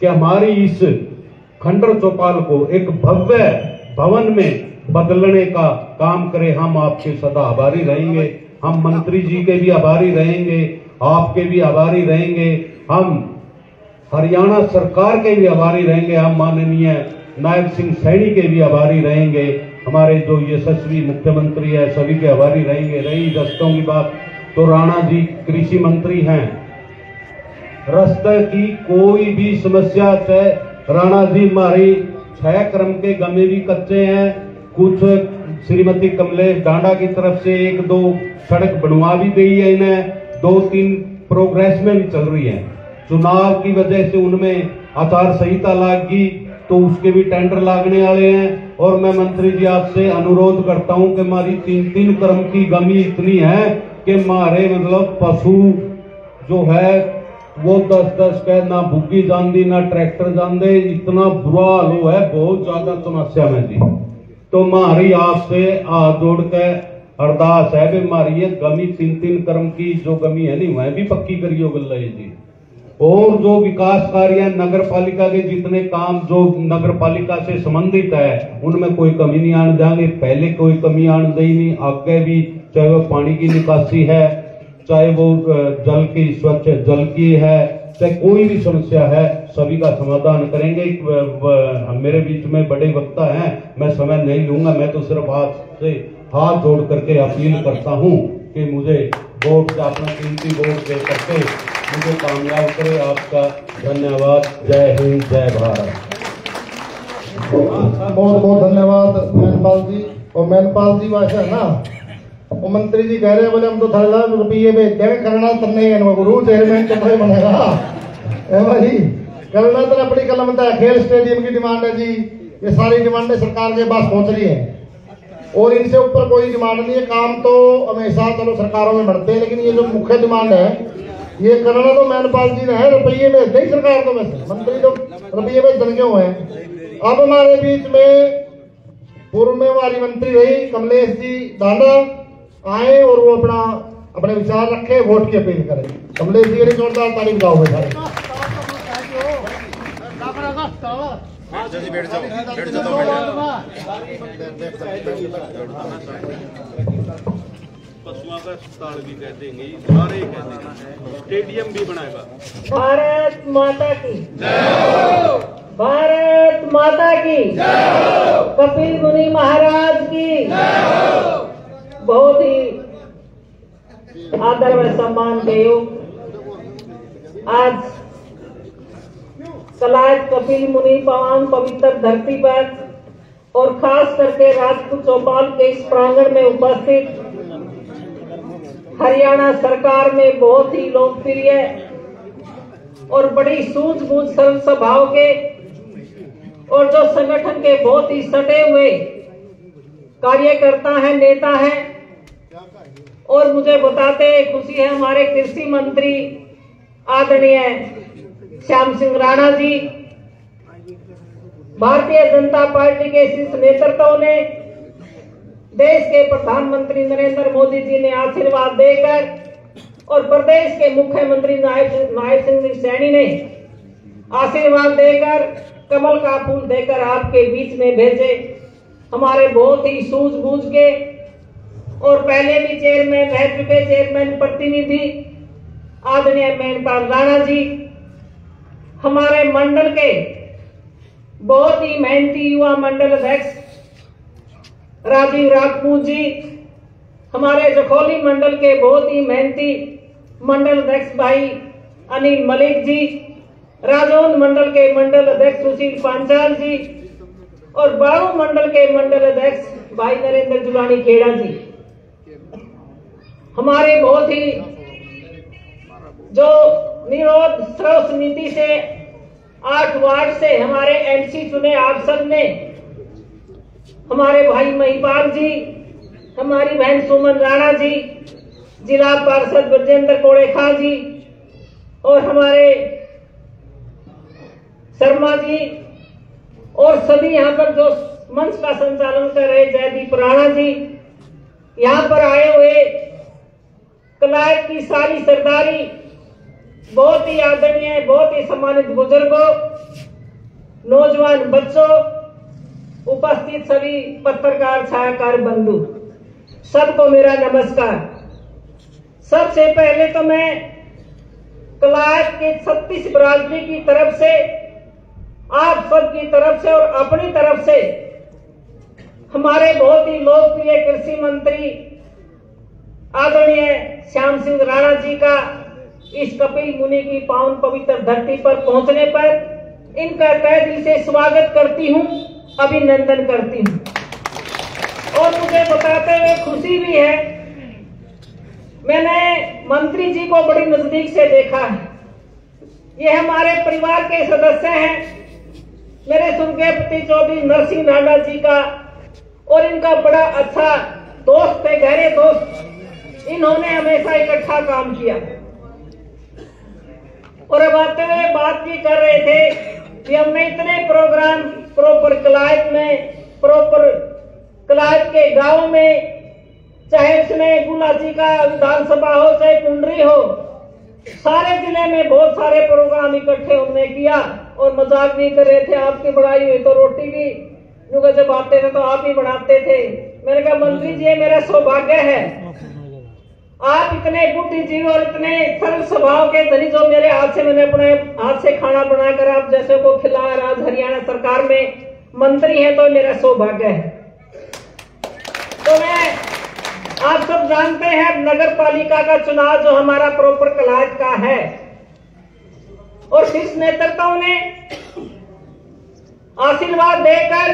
कि हमारी इस खंडर चौपाल को एक भव्य भवन में बदलने का काम करें। हम आपके सदा आभारी रहेंगे, हम मंत्री जी के भी आभारी रहेंगे, आपके भी आभारी रहेंगे, हम हरियाणा सरकार के भी आभारी रहेंगे, हम माननीय नायब सिंह सैनी के भी आभारी रहेंगे, हमारे जो यशस्वी मुख्यमंत्री है सभी के आभारी रहेंगे। रही रस्तों की बात तो राणा जी कृषि मंत्री हैं, रास्ते की कोई भी समस्या चाहे राणा जी हमारी 6 क्रम के गमे भी कच्चे हैं, कुछ श्रीमती कमलेश डांडा की तरफ से 1-2 सड़क बनवा भी गई है, इन्हें 2-3 प्रोग्रेस में भी चल रही है। चुनाव की वजह से उनमें आचार संहिता लागी तो उसके भी टेंडर लागने वाले हैं और मैं मंत्री जी आपसे अनुरोध करता हूं कि हमारी 3-3 क्रम की गमी इतनी है कि हमारे मतलब पशु जो है वो 10-10 के ना बुग्गी जानदी ना ट्रैक्टर जानदे, इतना बुरा हाल हुआ है, बहुत ज्यादा समस्या में जी। तो हमारी आपसे हाथ जोड़ के अरदास है भी हमारी ये गमी 3-3 क्रम की जो गमी है नहीं वह भी पक्की करियो गल्ला जी। और जो विकास कार्य नगर पालिका के जितने काम जो नगर पालिका से संबंधित है उनमें कोई कमी नहीं आने देंगे। पहले कोई कमी आने दी नहीं, आगे भी, चाहे वो पानी की निकासी है, चाहे वो जल की स्वच्छ जल की है, चाहे कोई भी समस्या है, सभी का समाधान करेंगे। मेरे बीच में बड़े वक्ता हैं, मैं समय नहीं लूंगा। मैं तो सिर्फ आपसे हाथ जोड़ करके अपील करता हूं कि मुझे वोट से अपना कीमती वोट दे करके मुझे कामयाब करे। आपका धन्यवाद। जय हिंद, जय भारत। बहुत बहुत धन्यवाद मैनपाल जी। और मैनपाल जी वैसे है ना, वो मंत्री जी कह रहे हैं बोले हम तो 30,000 रुपये भेज देंगे, करना तो नहीं गुरु चेयरमैन तो बनेगा है भाई। करना तो अपनी कलम है। खेल स्टेडियम की डिमांड है जी, ये सारी डिमांडें सरकार के पास पहुंच रही है और इनसे ऊपर कोई डिमांड नहीं है। काम तो हमेशा चलो सरकारों में बढ़ते हैं, लेकिन ये जो मुख्य डिमांड है ये करना तो मैनपाल जी ने है। रुपये भेज दें सरकार को, वैसे मंत्री तो रुपये भेज दंगे हुए हैं। अब हमारे बीच में पूर्व में हमारी मंत्री रही कमलेश जी डांडा आए और वो अपने विचार रखे, वोट की अपील करें। कमलेश जी ने जोरदार ताली बजाओ बेचारे। पशुओं का अस्पताल भी कह देंगे, सारे कह देंगे, स्टेडियम भी बनाएगा। भारत माता की जय, भारत माता की जय, कपिल मुनि महाराज की जय। बहुत ही आदर व सम्मान के योग आज कलायत कपिल मुनि पावन पवित्र धरती पर और खास करके राजपूत चौपाल के इस प्रांगण में उपस्थित हरियाणा सरकार में बहुत ही लोकप्रिय और बड़ी सूझबूझ सर्व स्वभाव के और जो संगठन के बहुत ही सटे हुए कार्यकर्ता हैं, नेता हैं। और मुझे बताते खुशी है हमारे कृषि मंत्री आदरणीय श्याम सिंह राणा जी, भारतीय जनता पार्टी के शीर्ष नेतृत्व ने, देश के प्रधानमंत्री नरेंद्र मोदी जी ने आशीर्वाद देकर और प्रदेश के मुख्यमंत्री नायब सिंह सैनी ने आशीर्वाद देकर कमल का फूल देकर आपके बीच में भेजे। हमारे बहुत ही सूझबूझ के और पहले भी चेयरमैन रह चुके चेयरमैन प्रतिनिधि आदरणीय मैनपाल राणा जी, हमारे मंडल के बहुत ही मेहनती युवा मंडल अध्यक्ष राजीव राजपूत जी, हमारे जखौली मंडल के बहुत ही मेहनती मंडल अध्यक्ष भाई अनिल मलिक जी, राजौंद मंडल के मंडल अध्यक्ष सुशील पांचाल जी और बाड़ू मंडल के मंडल अध्यक्ष भाई नरेंद्र जुलानी खेड़ा जी। हमारे बहुत ही जो निरोध स्रव समिति से 8 वार्ड से हमारे एमसी चुने आप सब ने, हमारे भाई महिपाल जी, हमारी बहन सुमन राणा जी, जिला पार्षद ब्रजेंद्र कोड़ेखा जी और हमारे शर्मा जी और सभी यहाँ पर जो मंच का संचालन कर रहे जयदीप राणा जी, यहाँ पर आए हुए कलायत की सारी सरदारी, बहुत ही आदरणीय, बहुत ही सम्मानित बुजुर्गों, नौजवान बच्चों, उपस्थित सभी पत्रकार छायाकार बंधु, सबको मेरा नमस्कार। सबसे पहले तो मैं कलायत के 36 बिरादरी की तरफ से, आप सबकी तरफ से और अपनी तरफ से हमारे बहुत ही लोकप्रिय कृषि मंत्री आदरणीय श्याम सिंह राणा जी का इस कपिल मुनि की पावन पवित्र धरती पर पहुंचने पर इनका तहे दिल से स्वागत करती हूं, अभिनंदन करती हूं। और मुझे बताते हुए खुशी भी है, मैंने मंत्री जी को बड़ी नजदीक से देखा है। ये हमारे परिवार के सदस्य हैं, मेरे स्वर्गीय पति चौधरी नरसिंह राणा जी का और इनका बड़ा अच्छा दोस्त थे, गहरे दोस्त। इन्होंने हमेशा इकट्ठा काम किया और अब आते हुए बात भी कर रहे थे कि हमने इतने प्रोग्राम प्रॉपर कलायत में, प्रॉपर कलायत के गांव में, चाहे उसमें गुलाची का विधानसभा हो चाहे कुंडरी हो, सारे जिले में बहुत सारे प्रोग्राम इकट्ठे उन्होंने किया और मजाक भी कर रहे थे, आपकी बढ़ाई हुई तो रोटी भी जब आते थे तो आप ही बनाते थे। मैंने कहा मंत्री जी ये मेरा सौभाग्य है, आप इतने बुद्धिजीवी और इतने सरल स्वभाव के धनी, जो मेरे हाथ से मैंने अपने हाथ से खाना बनाकर आप जैसे को खिलाया, आज हरियाणा सरकार में मंत्री है तो मेरा सौभाग्य है। तो मैं आप सब जानते हैं नगर पालिका का चुनाव जो हमारा प्रॉपर कलाज का है, और शीर्ष नेतृत्व ने आशीर्वाद देकर,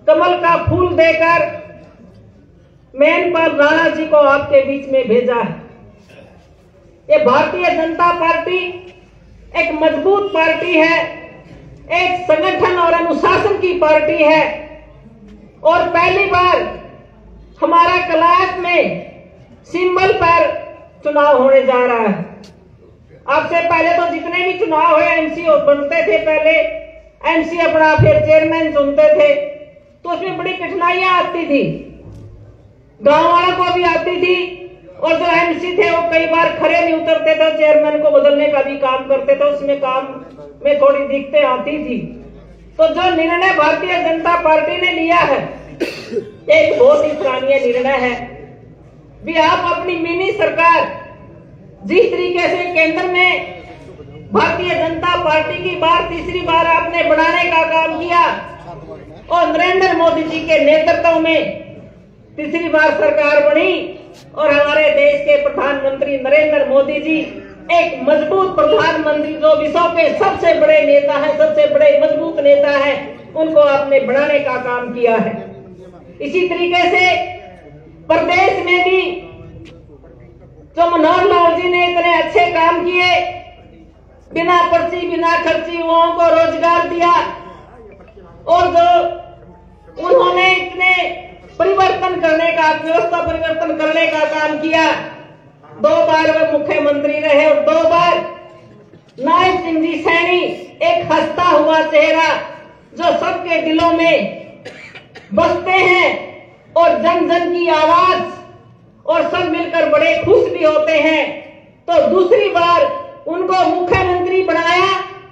कमल का फूल देकर मेनपाल राणा जी को आपके बीच में भेजा है। ये भारतीय जनता पार्टी एक मजबूत पार्टी है, एक संगठन और अनुशासन की पार्टी है, और पहली बार हमारा कलायत में सिंबल पर चुनाव होने जा रहा है। आपसे पहले तो जितने भी चुनाव हुए एमसी बनते थे, पहले एमसी अपना फिर चेयरमैन चुनते थे, तो उसमें बड़ी कठिनाइयां आती थी, गांव वालों को भी आती थी, और जो एमसी थे वो कई बार खड़े नहीं उतरते थे, चेयरमैन को बदलने का भी काम करते थे, उसमें काम में थोड़ी दिक्कतें आती थी। तो जो निर्णय भारतीय जनता पार्टी ने लिया है एक बहुत ही सराहनीय निर्णय है भी। आप अपनी मिनी सरकार जिस तरीके से केंद्र में भारतीय जनता पार्टी की बार तीसरी बार आपने बनाने का काम किया, और नरेंद्र मोदी जी के नेतृत्व में तीसरी बार सरकार बनी, और हमारे देश के प्रधानमंत्री नरेंद्र मोदी जी एक मजबूत प्रधानमंत्री, जो विश्व के सबसे बड़े नेता है, सबसे बड़े मजबूत नेता है, उनको आपने बनाने का काम किया है। इसी तरीके से प्रदेश में भी जो मनोहर लाल जी ने इतने अच्छे काम किए, बिना पर्ची बिना खर्ची युवाओं को रोजगार दिया, और जो उन्होंने इतने परिवर्तन करने का, व्यवस्था परिवर्तन करने का काम किया, 2 बार वे मुख्यमंत्री रहे, और 2 बार नायब सिंह जी सैनी एक हंसता हुआ चेहरा जो सबके दिलों में बसते हैं, और जन जन की आवाज, और सब मिलकर बड़े खुश भी होते हैं। तो दूसरी बार उनको मुख्यमंत्री बनाया,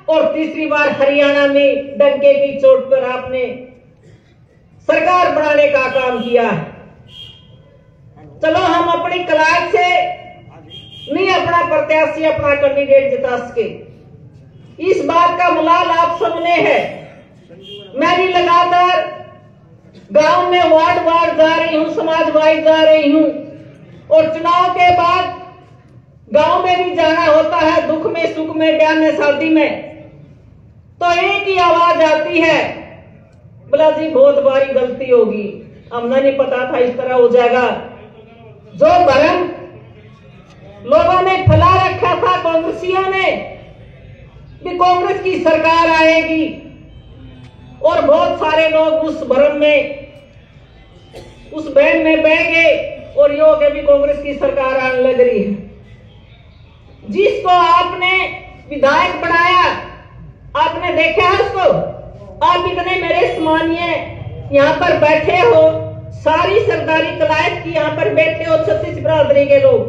और तीसरी बार हरियाणा में डंके की चोट पर आपने सरकार बनाने का काम किया है। चलो हम अपनी कलायत से नहीं अपना प्रत्याशी, अपना कैंडिडेट जिता सके, इस बात का मुलाल आप सबने है। मैं भी लगातार गांव में वार्ड वार्ड जा रही हूं, समाज वाइज जा रही हूं, और चुनाव के बाद गांव में भी जाना होता है, दुख में सुख में ब्याह में शादी में, तो एक ही आवाज आती है, बोला जी बहुत बड़ी गलती होगी, हमने नहीं पता था इस तरह हो जाएगा। जो भ्रम लोगों ने फैला रखा था कांग्रेसियों ने कि कांग्रेस की सरकार आएगी, और बहुत सारे लोग उस भ्रम में, उस बहन में बह गए, और यो के भी कांग्रेस की सरकार आने लग रही है। जिसको आपने विधायक बनाया, आपने देखा है उसको, आप इतने मेरे सम्मानीय यहाँ पर बैठे हो, सारी सरदारी कलायत की यहाँ पर बैठे हो, 36 बिरादरी के लोग,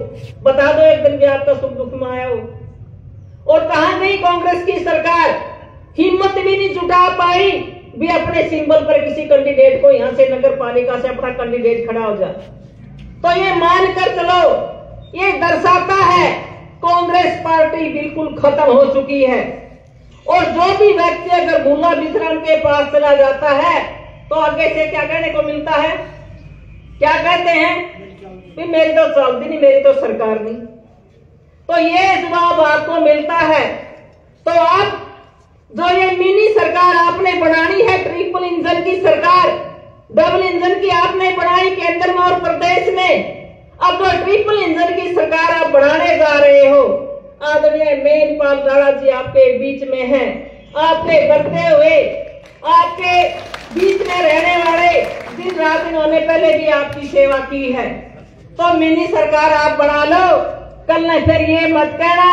बता दो एक दिन भी आपका सुख दुख में आया हो। और कहां गई कांग्रेस की सरकार, हिम्मत भी नहीं जुटा पाई भी अपने सिंबल पर किसी कैंडिडेट को यहां से नगर पालिका से अपना कैंडिडेट खड़ा हो जाए। तो ये मानकर चलो, ये दर्शाता है कांग्रेस पार्टी बिल्कुल खत्म हो चुकी है। और जो भी व्यक्ति अगर भूला विश्राम के पास चला जाता है, तो आगे से क्या कहने को मिलता है, क्या कहते हैं, मेरी तो चलती नहीं, मेरी तो सरकार नहीं। तो ये जवाब आपको मिलता है। तो आप जो ये मिनी सरकार आपने बनानी है, ट्रिपल इंजन की सरकार, डबल इंजन की आपने बनाई केंद्र में और प्रदेश में, अब जो ट्रिपल इंजन की सरकार आप बनाने जा रहे हो, आदरणीय मेनपाल राणा जी आपके बीच में हैं, आपके बढ़ते हुए, आपके बीच में रहने वाले, दिन रात इन्होंने पहले भी आपकी सेवा की है। तो मिनी सरकार आप बना लो, कल न फिर ये मत कहना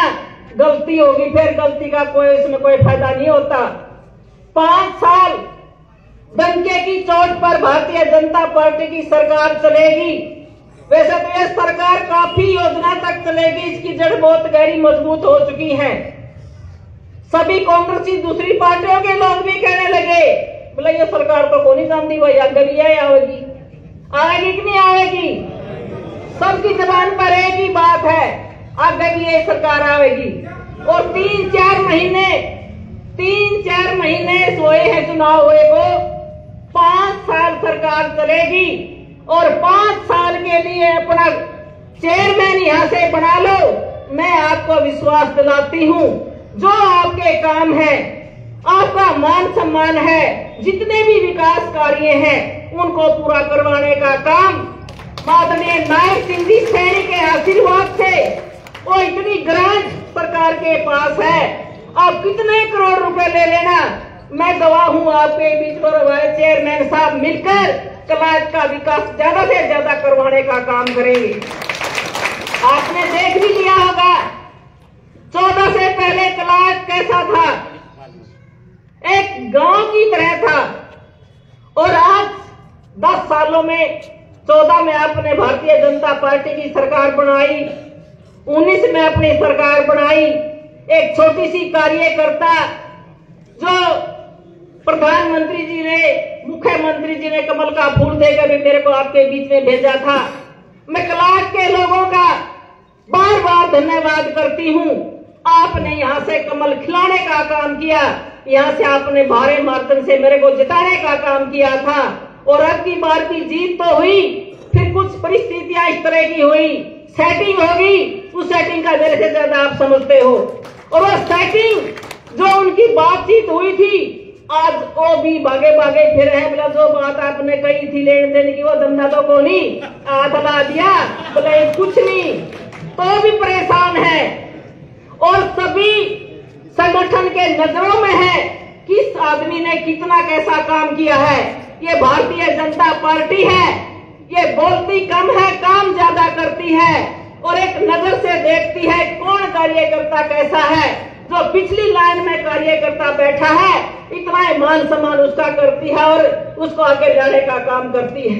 गलती होगी, फिर गलती का कोई इसमें कोई फायदा नहीं होता। 5 साल डंके की चोट पर भारतीय जनता पार्टी की सरकार चलेगी, वैसे तो ये सरकार काफी योजना तक चलेगी, इसकी जड़ बहुत गहरी मजबूत हो चुकी है। सभी कांग्रेसी दूसरी पार्टियों के लोग भी कहने लगे बोले ये सरकार तो कौन ही जानती भाई, आगे भी आएगी, आएगी कि नहीं आएगी। सबकी जबान पर एक ही बात है, आगे भी ये सरकार आएगी। और 3-4 महीने सोए हैं चुनाव हुए को, 5 साल सरकार चलेगी और 5 साल के लिए अपना चेयरमैन यहां से बना लो। मैं आपको विश्वास दिलाती हूं, जो आपके काम है, आपका मान सम्मान है, जितने भी विकास कार्य हैं उनको पूरा करवाने का काम माननीय नायब सिंह जी सैनी के आशीर्वाद से वो इतनी ग्रांट सरकार के पास है। आप कितने करोड़ रुपए ले लेना, मैं गवाह हूं आपके बीच पर हमारे चेयरमैन साहब मिलकर कलायत का विकास ज्यादा से ज्यादा करवाने का काम करेंगे। आपने देख भी लिया होगा 14 से पहले कलायत कैसा था, एक गांव की तरह था। और आज 10 सालों में 14 में आपने भारतीय जनता पार्टी की सरकार बनाई, 19 में अपनी सरकार बनाई। एक छोटी सी कार्यकर्ता जो प्रधानमंत्री जी ने, मुख्यमंत्री जी ने कमल का फूल देकर भी मेरे को आपके बीच में भेजा था। मैं कलायत के लोगों का बार बार धन्यवाद करती हूं। आपने यहां से कमल खिलाने का काम किया, यहां से आपने भारे मार्तन से मेरे को जिताने का काम किया था। और अब की बार की जीत तो हुई, फिर कुछ परिस्थितियां इस तरह की हुई, सेटिंग होगी, उस सेटिंग का मेरे से ज्यादा आप समझते हो। और वो सेटिंग जो उनकी बातचीत हुई थी, आज वो भी भागे भागे फिर है। बोला जो बात आपने कही थी लेन देन की, वो धंधा तो को नहीं आधला दिया, बोले कुछ नहीं, तो भी परेशान है। और सभी संगठन के नजरों में है किस आदमी ने कितना कैसा काम किया है। ये भारतीय जनता पार्टी है, ये बोलती कम है, काम ज्यादा करती है और एक नजर से देखती है कौन कार्यकर्ता कैसा है। जो पिछली लाइन में कार्यकर्ता बैठा है, इतना मान सम्मान उसका करती है और उसको आगे जाने का काम करती है।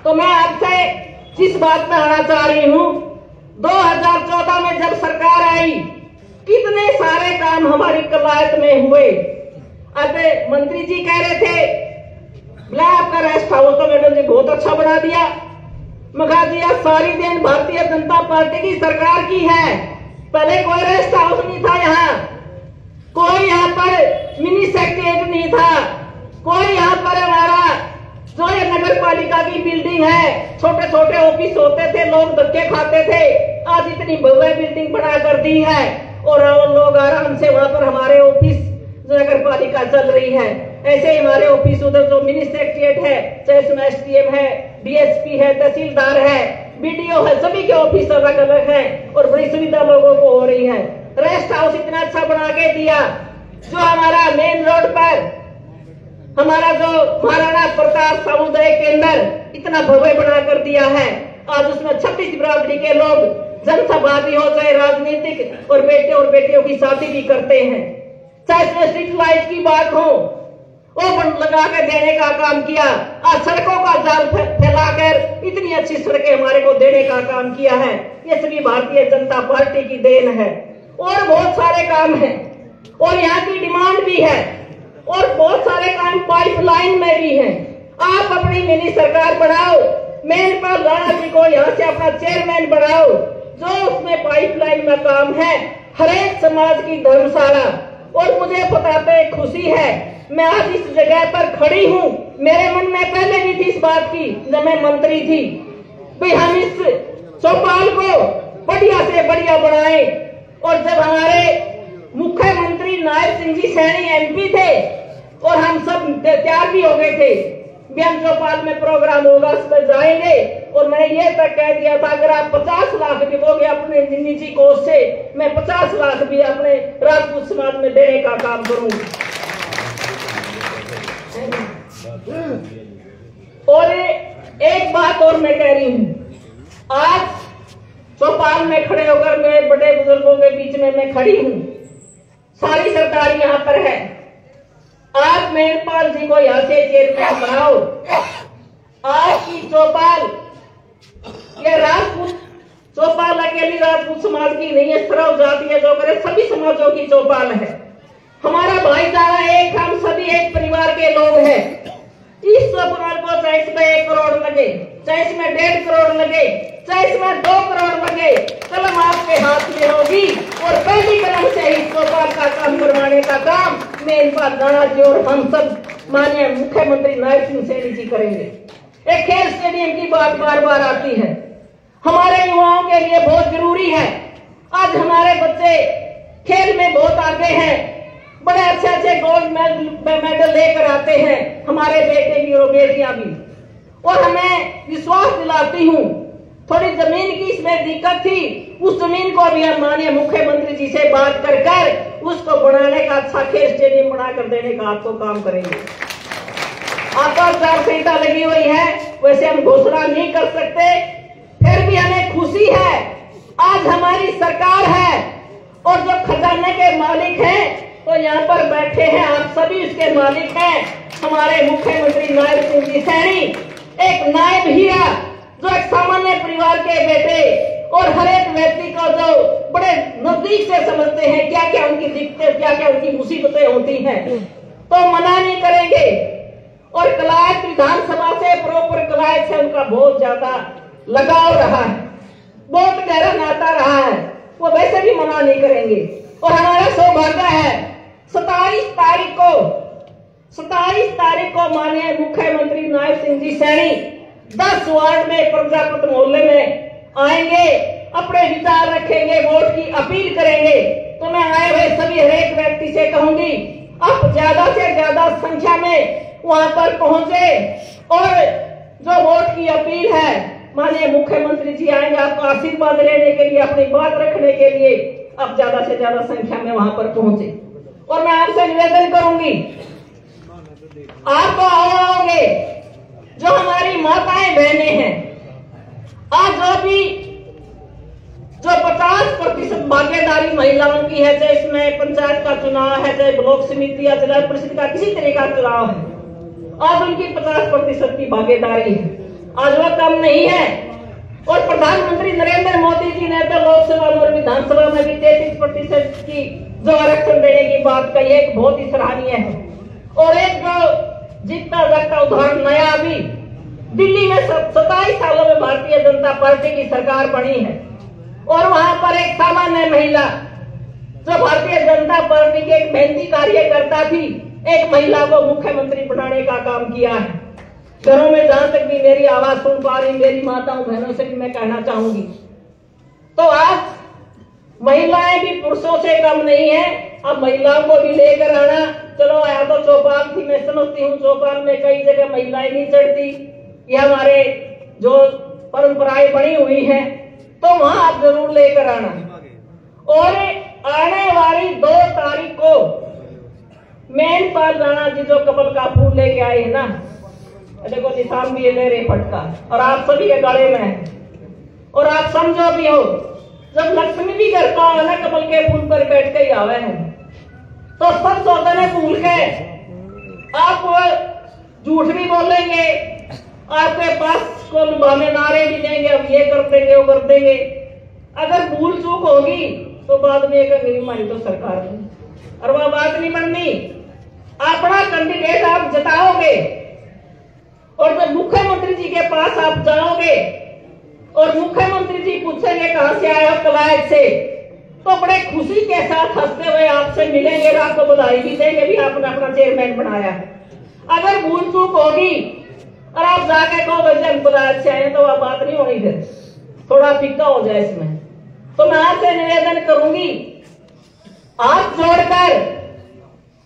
तो मैं आपसे जिस बात में आना चाह रही हूं, 2014 में जब सरकार आई, कितने सारे काम हमारी कलायत में हुए। अरे मंत्री जी कह रहे थे बोला आपका रेस्ट हाउस तो मैडम जी बहुत अच्छा बना दिया। मगा दिया सारी दिन भारतीय जनता पार्टी की सरकार की है। पहले कोई रेस्ट हाउस नहीं था यहाँ, कोई यहाँ पर मिनी सेक्रेटरिएट नहीं था, कोई यहाँ पर हमारा जो ये नगर पालिका की बिल्डिंग है, छोटे छोटे ऑफिस होते थे, लोग धक्के खाते थे। आज इतनी भव्य बिल्डिंग बना कर दी है और लोग आराम से वहां पर हमारे ऑफिस जो नगर पालिका चल रही है। ऐसे ही हमारे ऑफिस उधर जो मिनी सेक्रेटरिएट है, चाहे उसमें SDM है, DSP है, तहसीलदार है, BDO है, सभी के ऑफिस अलग अलग हैं और बड़ी सुविधा लोगों को हो रही है। रेस्ट हाउस इतना अच्छा बना के दिया। जो हमारा मेन रोड पर हमारा जो महाराणा प्रताप समुदाय केंद्र इतना भव्य बना कर दिया है। आज उसमें 36 बिरादरी के लोग जनसभा भी हो जाए, राजनीतिक और बेटे और बेटियों की शादी भी करते हैं। चाहे इसमें स्ट्रीट लाइट की बात हो, वो लगा कर देने का काम किया। आज सड़कों का जाल फैलाकर इतनी अच्छी सड़कें हमारे को देने का काम किया है। ये सभी भारतीय जनता पार्टी की देन है। और बहुत सारे काम हैं और यहाँ की डिमांड भी है और बहुत सारे काम पाइपलाइन में भी हैं। आप अपनी मिनी सरकार बनाओ, मेनपाल राणा जी को यहाँ से अपना चेयरमैन बनाओ। जो उसमें पाइपलाइन में काम है, हर एक समाज की धर्मशाला। और मुझे बताते खुशी है, मैं आज इस जगह पर खड़ी हूँ। मेरे मन में पहले भी थी इस बात की जब मैं मंत्री थी, भाई हम इस चौपाल को बढ़िया से बढ़िया बनाए। और जब हमारे मुख्यमंत्री नायब सिंह जी सैनी MP थे और हम सब तैयार भी हो गए थे, हम चौपाल में प्रोग्राम होगा उसमें जाएंगे। और मैंने ये तक कह दिया था अगर आप 50 लाख भी दोगे अपने निजी कोष से, मैं 50 लाख भी अपने राजपूत समाज में देने का काम करूंगा। और एक बात और मैं कह रही हूं, आज चौपाल में खड़े होकर मैं बड़े बुजुर्गों के बीच में मैं खड़ी हूं, सारी सरदारी यहाँ पर है। आप मेहरपाल जी को यहाँ से चेयरमैन बनाओ। आज की चौपाल ये राजपूत चौपाल अकेली राजपूत समाज की नहीं है, सर्व जातीय जो करे सभी समाजों की चौपाल है। हमारा भाईचारा एक, हम सभी एक परिवार के लोग हैं। इस चौपाल को चाहे इसमें 1 करोड़ लगे, चाहे इसमें 1.5 करोड़ लगे, चाहे इसमें 2 करोड़ लगे, कलम आपके हाथ में होगी और पहली कलम से ही चौपाल का काम करवाने का काम मेनपाल राणा जी और हम सब माननीय मुख्यमंत्री नायब सिंह सैनी जी करेंगे। एक खेल स्टेडियम की बात बार बार आती है, हमारे युवाओं के लिए बहुत जरूरी है। आज हमारे बच्चे खेल में बहुत आगे हैं, बड़े अच्छे अच्छे गोल्ड मेडल लेकर आते हैं, हमारे बेटे भी और बेटियां भी। और हमें विश्वास दिलाती हूँ, थोड़ी जमीन की इसमें दिक्कत थी, उस जमीन को भी हम माननीय मुख्यमंत्री जी से बात कर उसको बनाने का अच्छा खेल स्टेडियम बनाकर देने का आपको काम करेंगे। आचार संहिता लगी हुई है, वैसे हम घोषणा नहीं कर सकते, फिर भी हमें खुशी है आज हमारी सरकार है और जो खजाने के मालिक हैं तो यहाँ पर बैठे हैं, आप सभी इसके मालिक हैं। हमारे मुख्यमंत्री नायब सिंह जी सैनी एक नायब हीरा जो एक सामान्य परिवार के बेटे और हर एक व्यक्ति को जो बड़े नजदीक से समझते हैं, क्या क्या उनकी दिक्कतें, क्या क्या उनकी मुसीबतें होती हैं, तो मना नहीं करेंगे। और कलायत विधानसभा से प्रॉपर कलायत से उनका बहुत ज्यादा लगाव रहा है, बहुत गहरा नाता रहा है, वो वैसे भी मना नहीं करेंगे। और हमारा सौभाग्य है 27 तारीख को माननीय मुख्यमंत्री नायब सिंह जी सैनी 10 वार्ड में प्रजापत मोहल्ले में आएंगे, अपने विचार रखेंगे, वोट की अपील करेंगे। तो मैं आए हुए सभी हर एक व्यक्ति से कहूंगी, आप ज्यादा से ज्यादा संख्या में वहां पर पहुंचे और जो वोट की अपील है, माननीय मुख्यमंत्री जी आएंगे आपको आशीर्वाद लेने के लिए, अपनी बात रखने के लिए, आप ज्यादा से ज्यादा संख्या में वहां पर पहुंचे। और मैं आपसे निवेदन करूंगी, आप तो आओगे, जो हमारी माताएं बहनें हैं, आज जो 50% भागीदारी महिलाओं की है, चाहे इसमें पंचायत का चुनाव है, चाहे ब्लॉक समिति या जिला परिषद का किसी तरह का चुनाव है, आज उनकी 50% की भागीदारी है, आज वह कम नहीं है। और प्रधानमंत्री नरेंद्र मोदी जी ने तो लोकसभा और विधानसभा में भी 33% की जो आरक्षण देने की बात कही है, बहुत ही सराहनीय है। और एक जो जीतता जागता उदाहरण नया अभी दिल्ली में 27 सालों में भारतीय जनता पार्टी की सरकार बनी है और वहां पर एक सामान्य महिला जो भारतीय जनता पार्टी के एक मेहनती कार्यकर्ता थी, एक महिला को मुख्यमंत्री बनाने का काम किया है। घरों में जहां तक भी मेरी आवाज सुन पा रही मेरी माताओं बहनों से भी मैं कहना चाहूंगी, तो आज महिलाएं भी पुरुषों से कम नहीं है। अब महिलाओं को भी लेकर आना, चलो या तो चौपाल थी, मैं समझती हूँ चौपाल में कई जगह महिलाएं नहीं चढ़ती, ये हमारे जो परंपराएं बनी हुई हैं, तो वहां आप जरूर लेकर आना। और आने वाली 2 तारीख को मेनपाल राणा जी जो कमल का फूल लेके आए हैं ना, देखो निशान भी ले रहे फटका, और आप सभी के गले में है। और आप समझो भी हो, जब लक्ष्मी भी घर का ना कमल के फूल पर बैठ के ही आवे हैं, तो सब सौदने भूल के आप झूठ भी बोलेंगे, आपके पास को बहाने नारे भी देंगे, अब ये कर देंगे वो कर देंगे। अगर भूल चूक होगी तो बाद में एक हमारी तो सरकार नहीं, और वह बात नहीं बननी। अपना कैंडिडेट आप जताओगे और जब मुख्यमंत्री जी के पास आप जाओगे और मुख्यमंत्री जी पूछेंगे कहां से आए हो, कलायत से, तो बड़े खुशी के साथ हंसते हुए आपसे मिलेंगे और आपको बधाई भी देंगे भी आपने अपना चेयरमैन बनाया है। अगर भूल चूक होगी और आप जाके कहो वैसे हम कलायत से आए, तो वह बात नहीं होनी, फिर थोड़ा फीका हो जाए इसमें। तो मैं आपसे निवेदन करूंगी, हाथ जोड़कर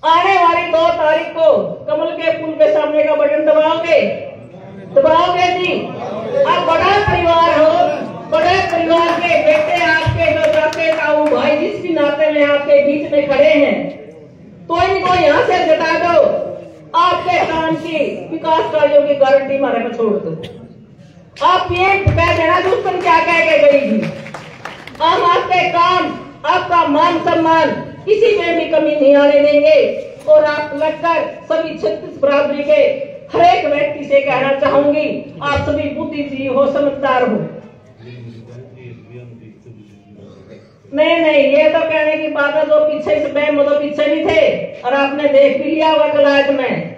आने वाली 2 तारीख को कमल के फूल के सामने का बटन दबाओगे जी। आप बड़ा परिवार हो, बड़े परिवार के बेटे आपके जो चाचे ताऊ भाई जिस भी नाते में आपके बीच में खड़े हैं, तो इनको यहाँ से जता दो, आपके काम की विकास कार्यों की गारंटी हमारे में छोड़ दो। आप ये कह देना दूसरी क्या कह के गई थी, हम आपके काम, आपका मान सम्मान किसी में भी कमी नहीं आने देंगे। और आप लगकर सभी 36 बरादरी के हर एक व्यक्ति से से कहना चाहूंगी, आप सभी बुद्धिजीवी हो, समझदार हो। नहीं, ये तो कहने की बात है, जो पीछे से बैम तो पीछे नहीं थे। और आपने देख भी लिया हुआ कलायत में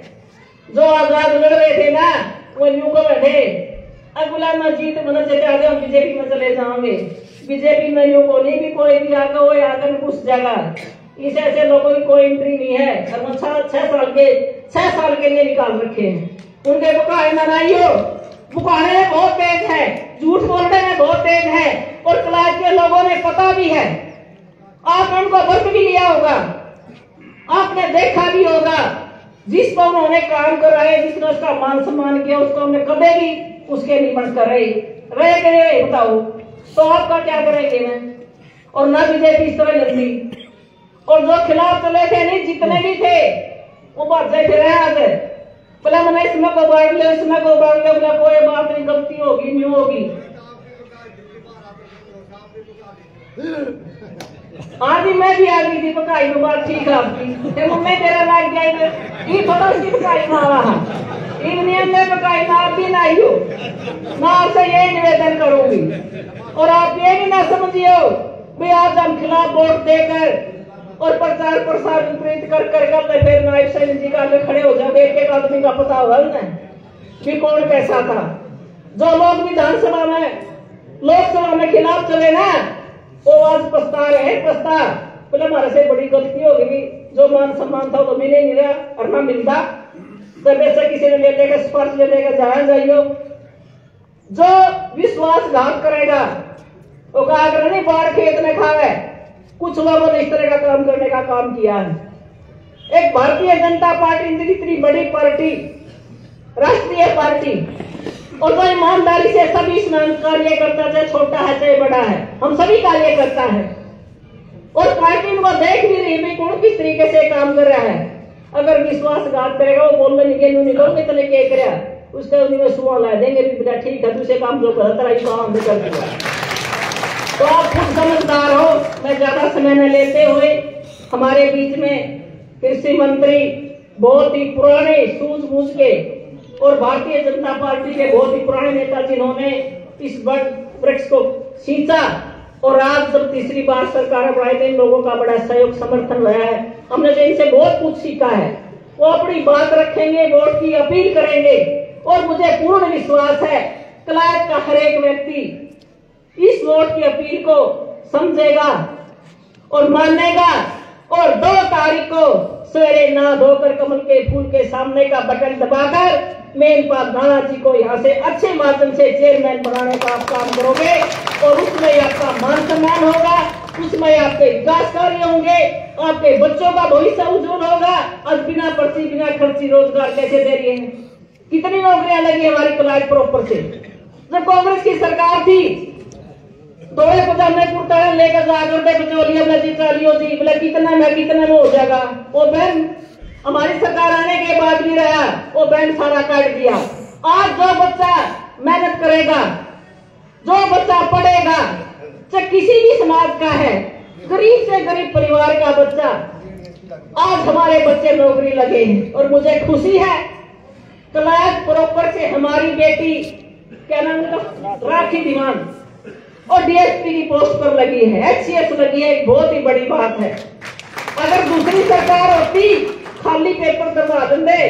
जो आजाद लड़ रहे थे ना, वो न्यू को बैठे अब गुलाम मजीद मन से आगे हम बीजेपी में चले जाओगे। बीजेपी में न्यू को नहीं भी कोई भी आगे वो आकर घुस जाएगा। इस ऐसे लोगों की कोई एंट्री नहीं है। और वो 6 साल के लिए निकाल रखे हैं। उनके बुकाए मनाइयो, बुकाने में बहुत तेज है, झूठ बोलने में बहुत तेज है, और क्लास के लोगों ने पता भी है। आपने उनको वर्क भी लिया होगा, आपने देखा भी होगा। जिसको उन्होंने काम कराए, जिसने उसका मान सम्मान किया, उसको हमने कभी भी उसके निमंत्रण कर रहे बताओ तो आपका क्या करेंगे मैं? और ना बीजेपी इस तरह लड़नी। और जो खिलाफ चले थे नहीं, जितने भी थे वो बात फिर आज बोला मैंने इसमें को बांट लिया, इसमें को बांट लिया। बोला कोई बात नहीं, गलती होगी नहीं होगी। आज मैं भी आ गई थी पकाई में, बात ठीक है आपकी। मम्मी तेरा लाग गया ये थोड़ा सी पकाई मारा इन में पकाई मार भी ना हो। मैं आपसे यही निवेदन करूंगी। और आप ये भी ना समझियो भाई आज हम खिलाफ वोट देकर और प्रचार प्रसार विपरीत कर फिर नायब सैनिक जी का खड़े हो जाओ। एक आदमी का पता होगा ना कि कौन कैसा था। जो लोग विधानसभा में लोकसभा में खिलाफ चले ना, वो आज पछता रहे पछता। बोले हमारे से बड़ी गलती हो गई, जो मान सम्मान था वो मिले नहीं रहा और ना मिलता। जब ऐसे किसी ने ले लेकर स्पर्श ले लेकर जाइयो। जो विश्वासघात करेगा वो कहा कर नहीं बाढ़ खेत में खावे। कुछ लोगों ने इस तरह का काम करने का काम किया है। एक भारतीय जनता पार्टी इतनी बड़ी पार्टी, राष्ट्रीय पार्टी, और जो ईमानदारी से सभी कार्य करता है, चाहे छोटा है चाहे बड़ा है, हम सभी कार्य करता है। और पार्टी उनको देख भी रही है कौन किस तरीके से काम कर रहा है। अगर विश्वासघात करेगा वो बोलने निकल इतने के करेगा, उसके उन्हें सुआ ला देंगे भी ठीक है, दूसरे काम जो करता है काम भी कर दिया। तो आप खुद समझदार हो। मैं ज्यादा समय न लेते हुए, हमारे बीच में कृषि मंत्री बहुत ही पुराने सूझबूझ के और भारतीय जनता पार्टी के बहुत ही पुराने नेता जिन्होंने इस वृक्ष को सींचा और आज जब तीसरी बार सरकार बनाई तो इन लोगों का बड़ा सहयोग समर्थन रहा है। हमने जो इनसे बहुत कुछ सीखा है। वो अपनी बात रखेंगे, वोट की अपील करेंगे और मुझे पूर्ण विश्वास है क्लास का हर एक व्यक्ति इस वोट की अपील को समझेगा और मानेगा। और 2 तारीख को सवेरे नहा धोकर कमल के फूल के सामने का बटन दबाकर मेनपाल राणा जी को यहाँ से अच्छे माध्यम से चेयरमैन बनाने का आप काम करोगे। और उसमें आपका मान सम्मान होगा, उसमें आपके विकास कार्य होंगे, आपके बच्चों का भविष्य उज्जवल होगा। आज बिना पर्ची बिना खर्ची रोजगार कैसे दे रही है? कितनी नौकरियां लगी हमारी क्लास प्रॉपर से। जब कांग्रेस की सरकार थी दौड़े पजामे कुर्ता लेकर जाकर बचौलिया जी बोले कितना में हो जाएगा। वो बहन हमारी सरकार आने के बाद भी रहा, वो बहन सारा काट दिया। आज जो बच्चा मेहनत करेगा, जो बच्चा पढ़ेगा, चाहे किसी भी समाज का है, गरीब से गरीब परिवार का बच्चा, आज हमारे बच्चे नौकरी लगे हैं। और मुझे खुशी है क्लास प्रॉपर से हमारी बेटी क्या नाम है राखी दीवान और डीएसपी की पोस्ट पर लगी है, एचसीएस लगी है। एक बहुत ही बड़ी बात है। अगर दूसरी सरकार होती खाली पेपर दरवा देंगे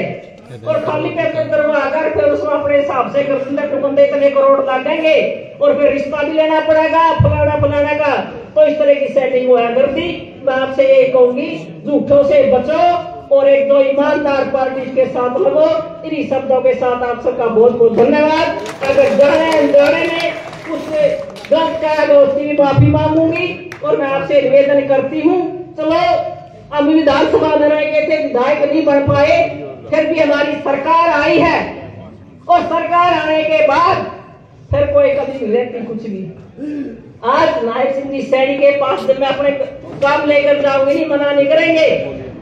और खाली पेपर दरवा कर फिर उसमें अपने हिसाब से कर देंगे तो बंदे इतने करोड़ लागेंगे और फिर रिश्ता भी लेना पड़ेगा फलाना का। तो इस तरह की सेटिंग हुआ करती। मैं आपसे ये कहूंगी झूठों से बचो और एक दो ईमानदार पार्टी के साथ लगो। इन्हीं शब्दों के साथ आप सबका बहुत बहुत धन्यवाद। अगर जाने में कुछ गलत कार्य होती माफी मांगूंगी और मैं आपसे निवेदन करती हूँ। चलो हम विधानसभा में रह गए थे, विधायक नहीं बन पाए, फिर भी हमारी सरकार आई है और सरकार आने के बाद फिर कोई कभी नहीं रहती कुछ भी। आज नायब सिंह जी सैनी के पास जब मैं अपने काम लेकर जाऊंगी नहीं मना नहीं करेंगे।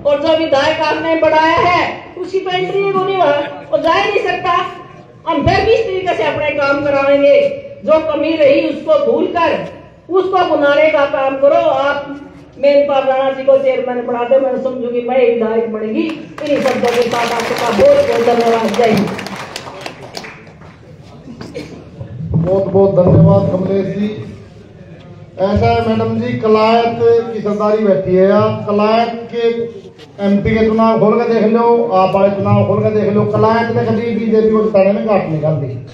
और जो विधायक आपने बढ़ाया है उसी पर एंट्री को नहीं हुआ और जा ही नहीं सकता। हम फिर भी इस तरीके से अपने काम कराएंगे। जो कमी रही उसको भूल कर उसको बुलाने का काम करो। आप मेनपाल राणा जी को चेयरमैन बना दे, मैं समझूंगी मैं विधायक बनेगी। इन्हीं शब्दों के साथ आपका बहुत बहुत धन्यवाद। जय हिंद। बहुत बहुत धन्यवाद कमलेश जी। ऐसा है मैडम जी, कलायत की सरदारी बैठी है यहाँ। कलायत के MP के चुनाव खोल के देख लो, आप वाले चुनाव खोल के देख लो, कलायत ने कभी बीजेपी को जिताने में घाट निकाल दी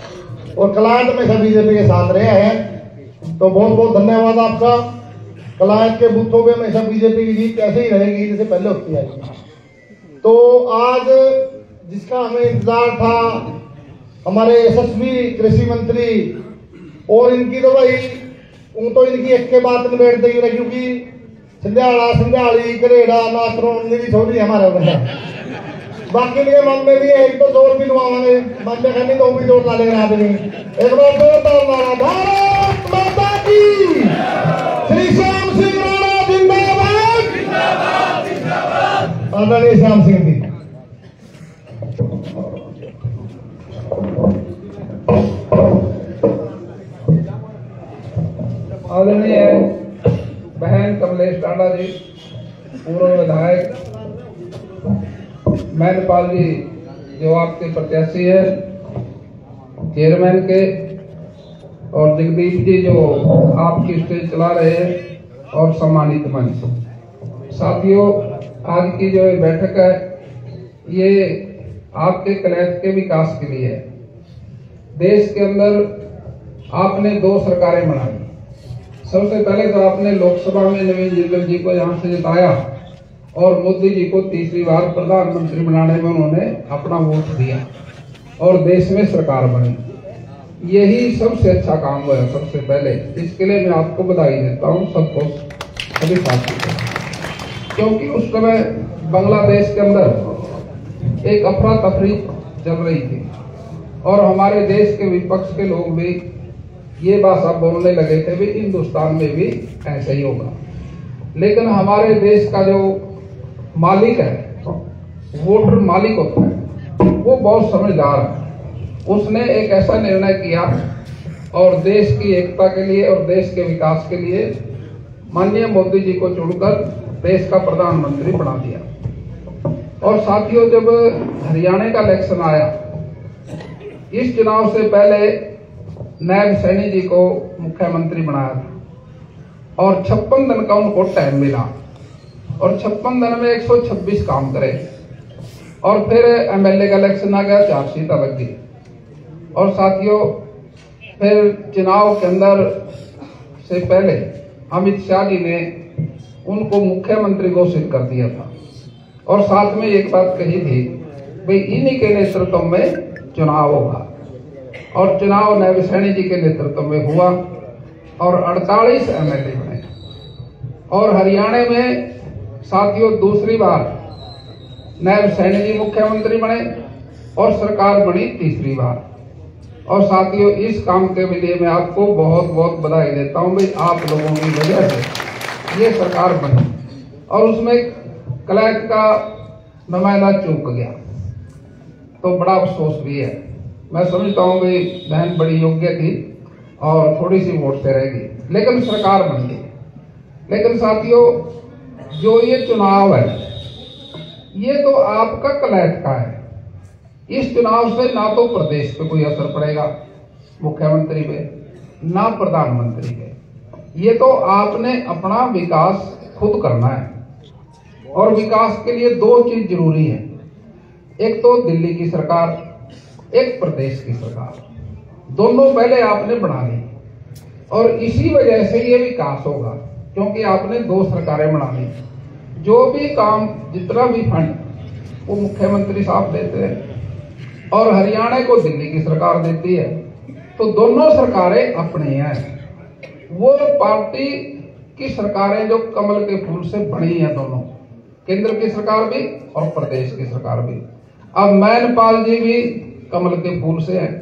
और कलायत में सब बीजेपी के साथ रहे हैं। तो बहुत बहुत धन्यवाद आपका। कलायत के बूथों पे हमेशा बीजेपी की जीत ऐसे ही रहेगी जैसे पहले होती आई। तो आज जिसका हमें इंतजार था, हमारे यशस्वी कृषि मंत्री, और इनकी तो भाई तो इनकी एक के बात निबेड़ देगी रही, क्योंकि सिंधियाड़ा सिंधियाड़ी करेड़ा नाचरो भी थोड़ी हमारे ऊपर बाकी लिए मन में भी है। एक तो जोर भी लुआवांगे, मन में कहनी तो भी जोर ला लेंगे आदमी। एक बार जोरदार नारा, भारत माता की, श्री श्याम सिंह राणा जिंदाबाद जिंदाबाद। आदरणीय श्याम सिंह जी। आदरणीय बहन कमलेश टांडा जी, पूर्व विधायक मैनपाल जी जो आपके प्रत्याशी है चेयरमैन के, और जगदीप जी जो आपकी स्टेज चला रहे हैं, और सम्मानित मंच साथियों, आज की जो बैठक है ये आपके कलैत के विकास के लिए है। देश के अंदर आपने 2 सरकारें बनाई। सबसे पहले तो आपने लोकसभा में नवीन जिंदल जी को यहाँ से जिताया और मोदी जी को तीसरी बार प्रधानमंत्री बनाने में उन्होंने अपना वोट दिया और देश में सरकार बनी। यही सबसे अच्छा काम हुआ सबसे पहले। इसके लिए मैं आपको बधाई देता हूँ, सबको, सभी साथियों को, क्योंकि उस समय बांग्लादेश के अंदर एक अफरा तफरी चल रही थी और हमारे देश के विपक्ष के लोग भी ये भाषा बोलने लगे थे भी हिंदुस्तान में भी ऐसा ही होगा। लेकिन हमारे देश का जो मालिक है, वोटर मालिक होता है, वो बहुत समझदार है। उसने एक ऐसा निर्णय किया और देश की एकता के लिए और देश के विकास के लिए माननीय मोदी जी को चुनकर देश का प्रधानमंत्री बना दिया। और साथियों, जब हरियाणा का इलेक्शन आया, इस चुनाव से पहले नायब सैनी जी को मुख्यमंत्री बनाया था और 56 दिन का उनको टाइम मिला और 56 दिन में 126 काम करे। और फिर MLA का इलेक्शन आ गया, 4 सीटें लग गई। और साथियों, फिर चुनाव के अंदर से पहले अमित शाह जी ने उनको मुख्यमंत्री घोषित कर दिया था और साथ में एक बात कही थी, भाई इन्हीं के नेतृत्व में चुनाव होगा। और चुनाव नायब सैनी जी के नेतृत्व में हुआ और 48 MLA बने। और हरियाणा में साथियों दूसरी बार नायब सैनी जी मुख्यमंत्री बने और सरकार बनी तीसरी बार। और साथियों, इस काम के लिए मैं आपको बहुत बहुत बधाई देता हूं। भाई आप लोगों की वजह से ये सरकार बनी और उसमें कलैत का नुमाइंदा चूक गया तो बड़ा अफसोस भी है। मैं समझता हूँ भाई बहन बड़ी योग्य थी और थोड़ी सी वोट से रहेगी, लेकिन सरकार बन गई। लेकिन साथियों, जो ये चुनाव है ये तो आपका कलैत का है। इस चुनाव से ना तो प्रदेश पे कोई असर पड़ेगा मुख्यमंत्री पे, ना प्रधानमंत्री पे। ये तो आपने अपना विकास खुद करना है और विकास के लिए 2 चीज जरूरी है, एक तो दिल्ली की सरकार, एक प्रदेश की सरकार। दोनों पहले आपने बना ली और इसी वजह से ये विकास होगा, क्योंकि आपने 2 सरकारें बना ली। जो भी काम, जितना भी फंड वो मुख्यमंत्री साहब देते हैं और हरियाणा को दिल्ली की सरकार देती है, तो दोनों सरकारें अपनी हैं। वो पार्टी की सरकारें जो कमल के फूल से बनी है, दोनों, केंद्र की सरकार भी और प्रदेश की सरकार भी। अब मैनपाल जी भी कमल के फूल से हैं।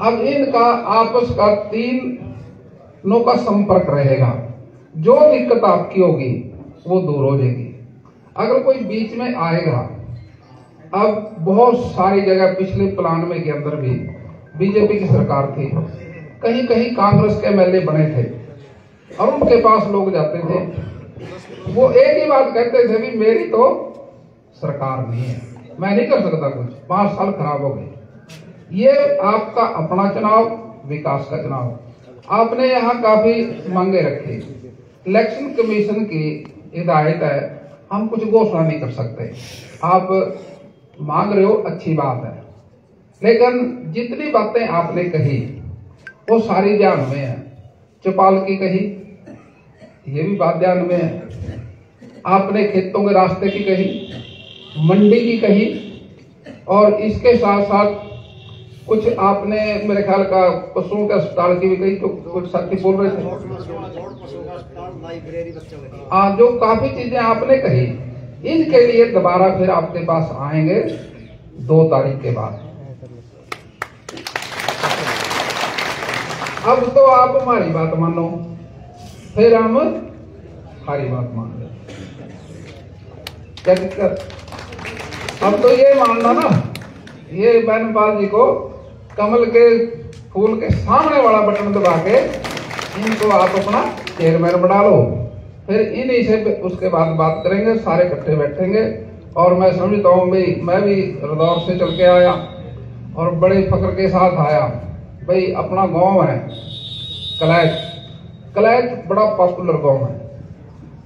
अब इनका आपस का 3 का संपर्क रहेगा। जो दिक्कत आपकी होगी वो दूर हो जाएगी। अगर कोई बीच में आएगा, अब बहुत सारी जगह पिछले प्लान के अंदर भी बीजेपी की सरकार थी, कहीं कहीं कांग्रेस के MLA बने थे और उनके पास लोग जाते थे, वो एक ही बात कहते थे, भी मेरी तो सरकार नहीं है, मैं नहीं कर सकता कुछ, 5 साल खराब हो गए। ये आपका अपना चुनाव विकास का चुनाव। आपने यहाँ काफी मांगे रखी। इलेक्शन कमीशन की हिदायत है, हम कुछ घोषणा नहीं कर सकते। आप मांग रहे हो, अच्छी बात है, लेकिन जितनी बातें आपने कही वो सारी ध्यान में है। चौपाल की कही, ये भी बात ध्यान में है। आपने खेतों के रास्ते की कही, मंडी की कही, और इसके साथ साथ कुछ आपने मेरे ख्याल का पशुओं के अस्पताल की भी कही, तो कुछ साथी बोल रहे थे। जो काफी चीजें आपने कही, इनके लिए दोबारा फिर आपके पास आएंगे 2 तारीख के बाद। अब तो आप हमारी बात मानो, फिर हम हमारी बात मान लें। क्या दिक्कत? अब तो ये मानना ना, ये बैनपाल जी को कमल के फूल के सामने वाला बटन दबा के इनको आप अपना चेयरमैन बना लो, फिर इन्हीं से उसके बाद बात करेंगे, सारे इकट्ठे बैठेंगे। और मैं समझता हूँ भाई, मैं भी रदौर से चल के आया और बड़े फक्र के साथ आया। भाई अपना गांव है कलैत, कलैत बड़ा पॉपुलर गांव है।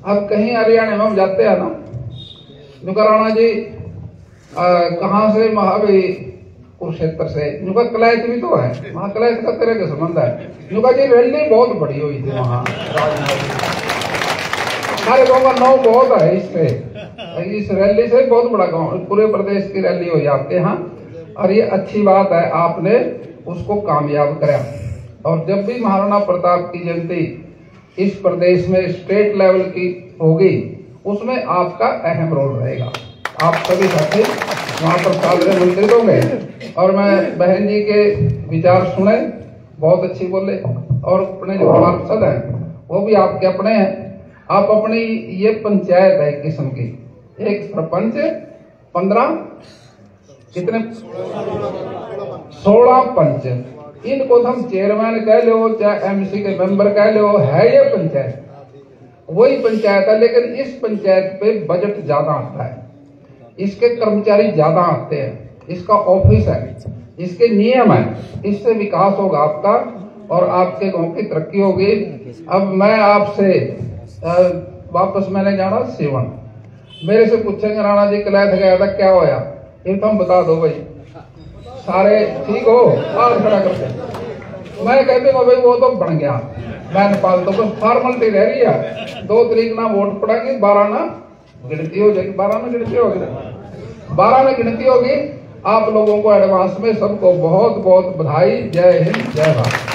अब कहीं हरियाणा में हम जाते हैं ना, राणा जी कहाँ से? महावी कुरुक्षेत्र से। नुका कलैत भी तो है, वहाँ कलैत का तेरे का संबंध है। नुका जी रैली बहुत बड़ी हुई थी वहाँ, हमारे गाँव का नाम बहुत है इससे। इस रैली से बहुत बड़ा गाँव, पूरे प्रदेश की रैली हुई आपके यहाँ, और ये अच्छी बात है, आपने उसको कामयाब कराया। और जब भी महाराणा प्रताप की जयंती इस प्रदेश में स्टेट लेवल की होगी, उसमें आपका अहम रोल रहेगा। आप सभी साथी वहाँ पर सादर मंत्रित होंगे। और मैं बहन जी के विचार सुने, बहुत अच्छी बोले, और अपने जो पार्षद हैं वो भी आपके अपने हैं। आप अपनी ये पंचायत है एक किस्म की, एक सरपंच, 15 कितने 16 पंच, इनको हम चेयरमैन कह लो चाहे एमसी के मेंबर कह लो, है ये पंचायत, वही पंचायत है। लेकिन इस पंचायत पे बजट ज्यादा आता है, इसके कर्मचारी ज्यादा आते हैं, इसका ऑफिस है, इसके नियम है, इससे विकास होगा आपका और आपके गांव की तरक्की होगी। अब मैं आपसे वापस मैंने जाना सीवन, मेरे से पूछेंगे राणा जी कलैत गया था क्या होया, ये तो हम बता दो भाई, सारे ठीक हो, हाथ खड़ा करते। मैं कहते हूँ भाई वो तो बन गया, मैं पाल तो बस फॉर्मेलिटी रह रही है। 2 तारीख ना वोट पड़ेंगे, 12 ना गिनती हो जाएगी, 12 में गिनती होगी, 12 में गिनती होगी। आप लोगों को एडवांस में सबको बहुत बहुत बधाई। जय हिंद, जय भारत।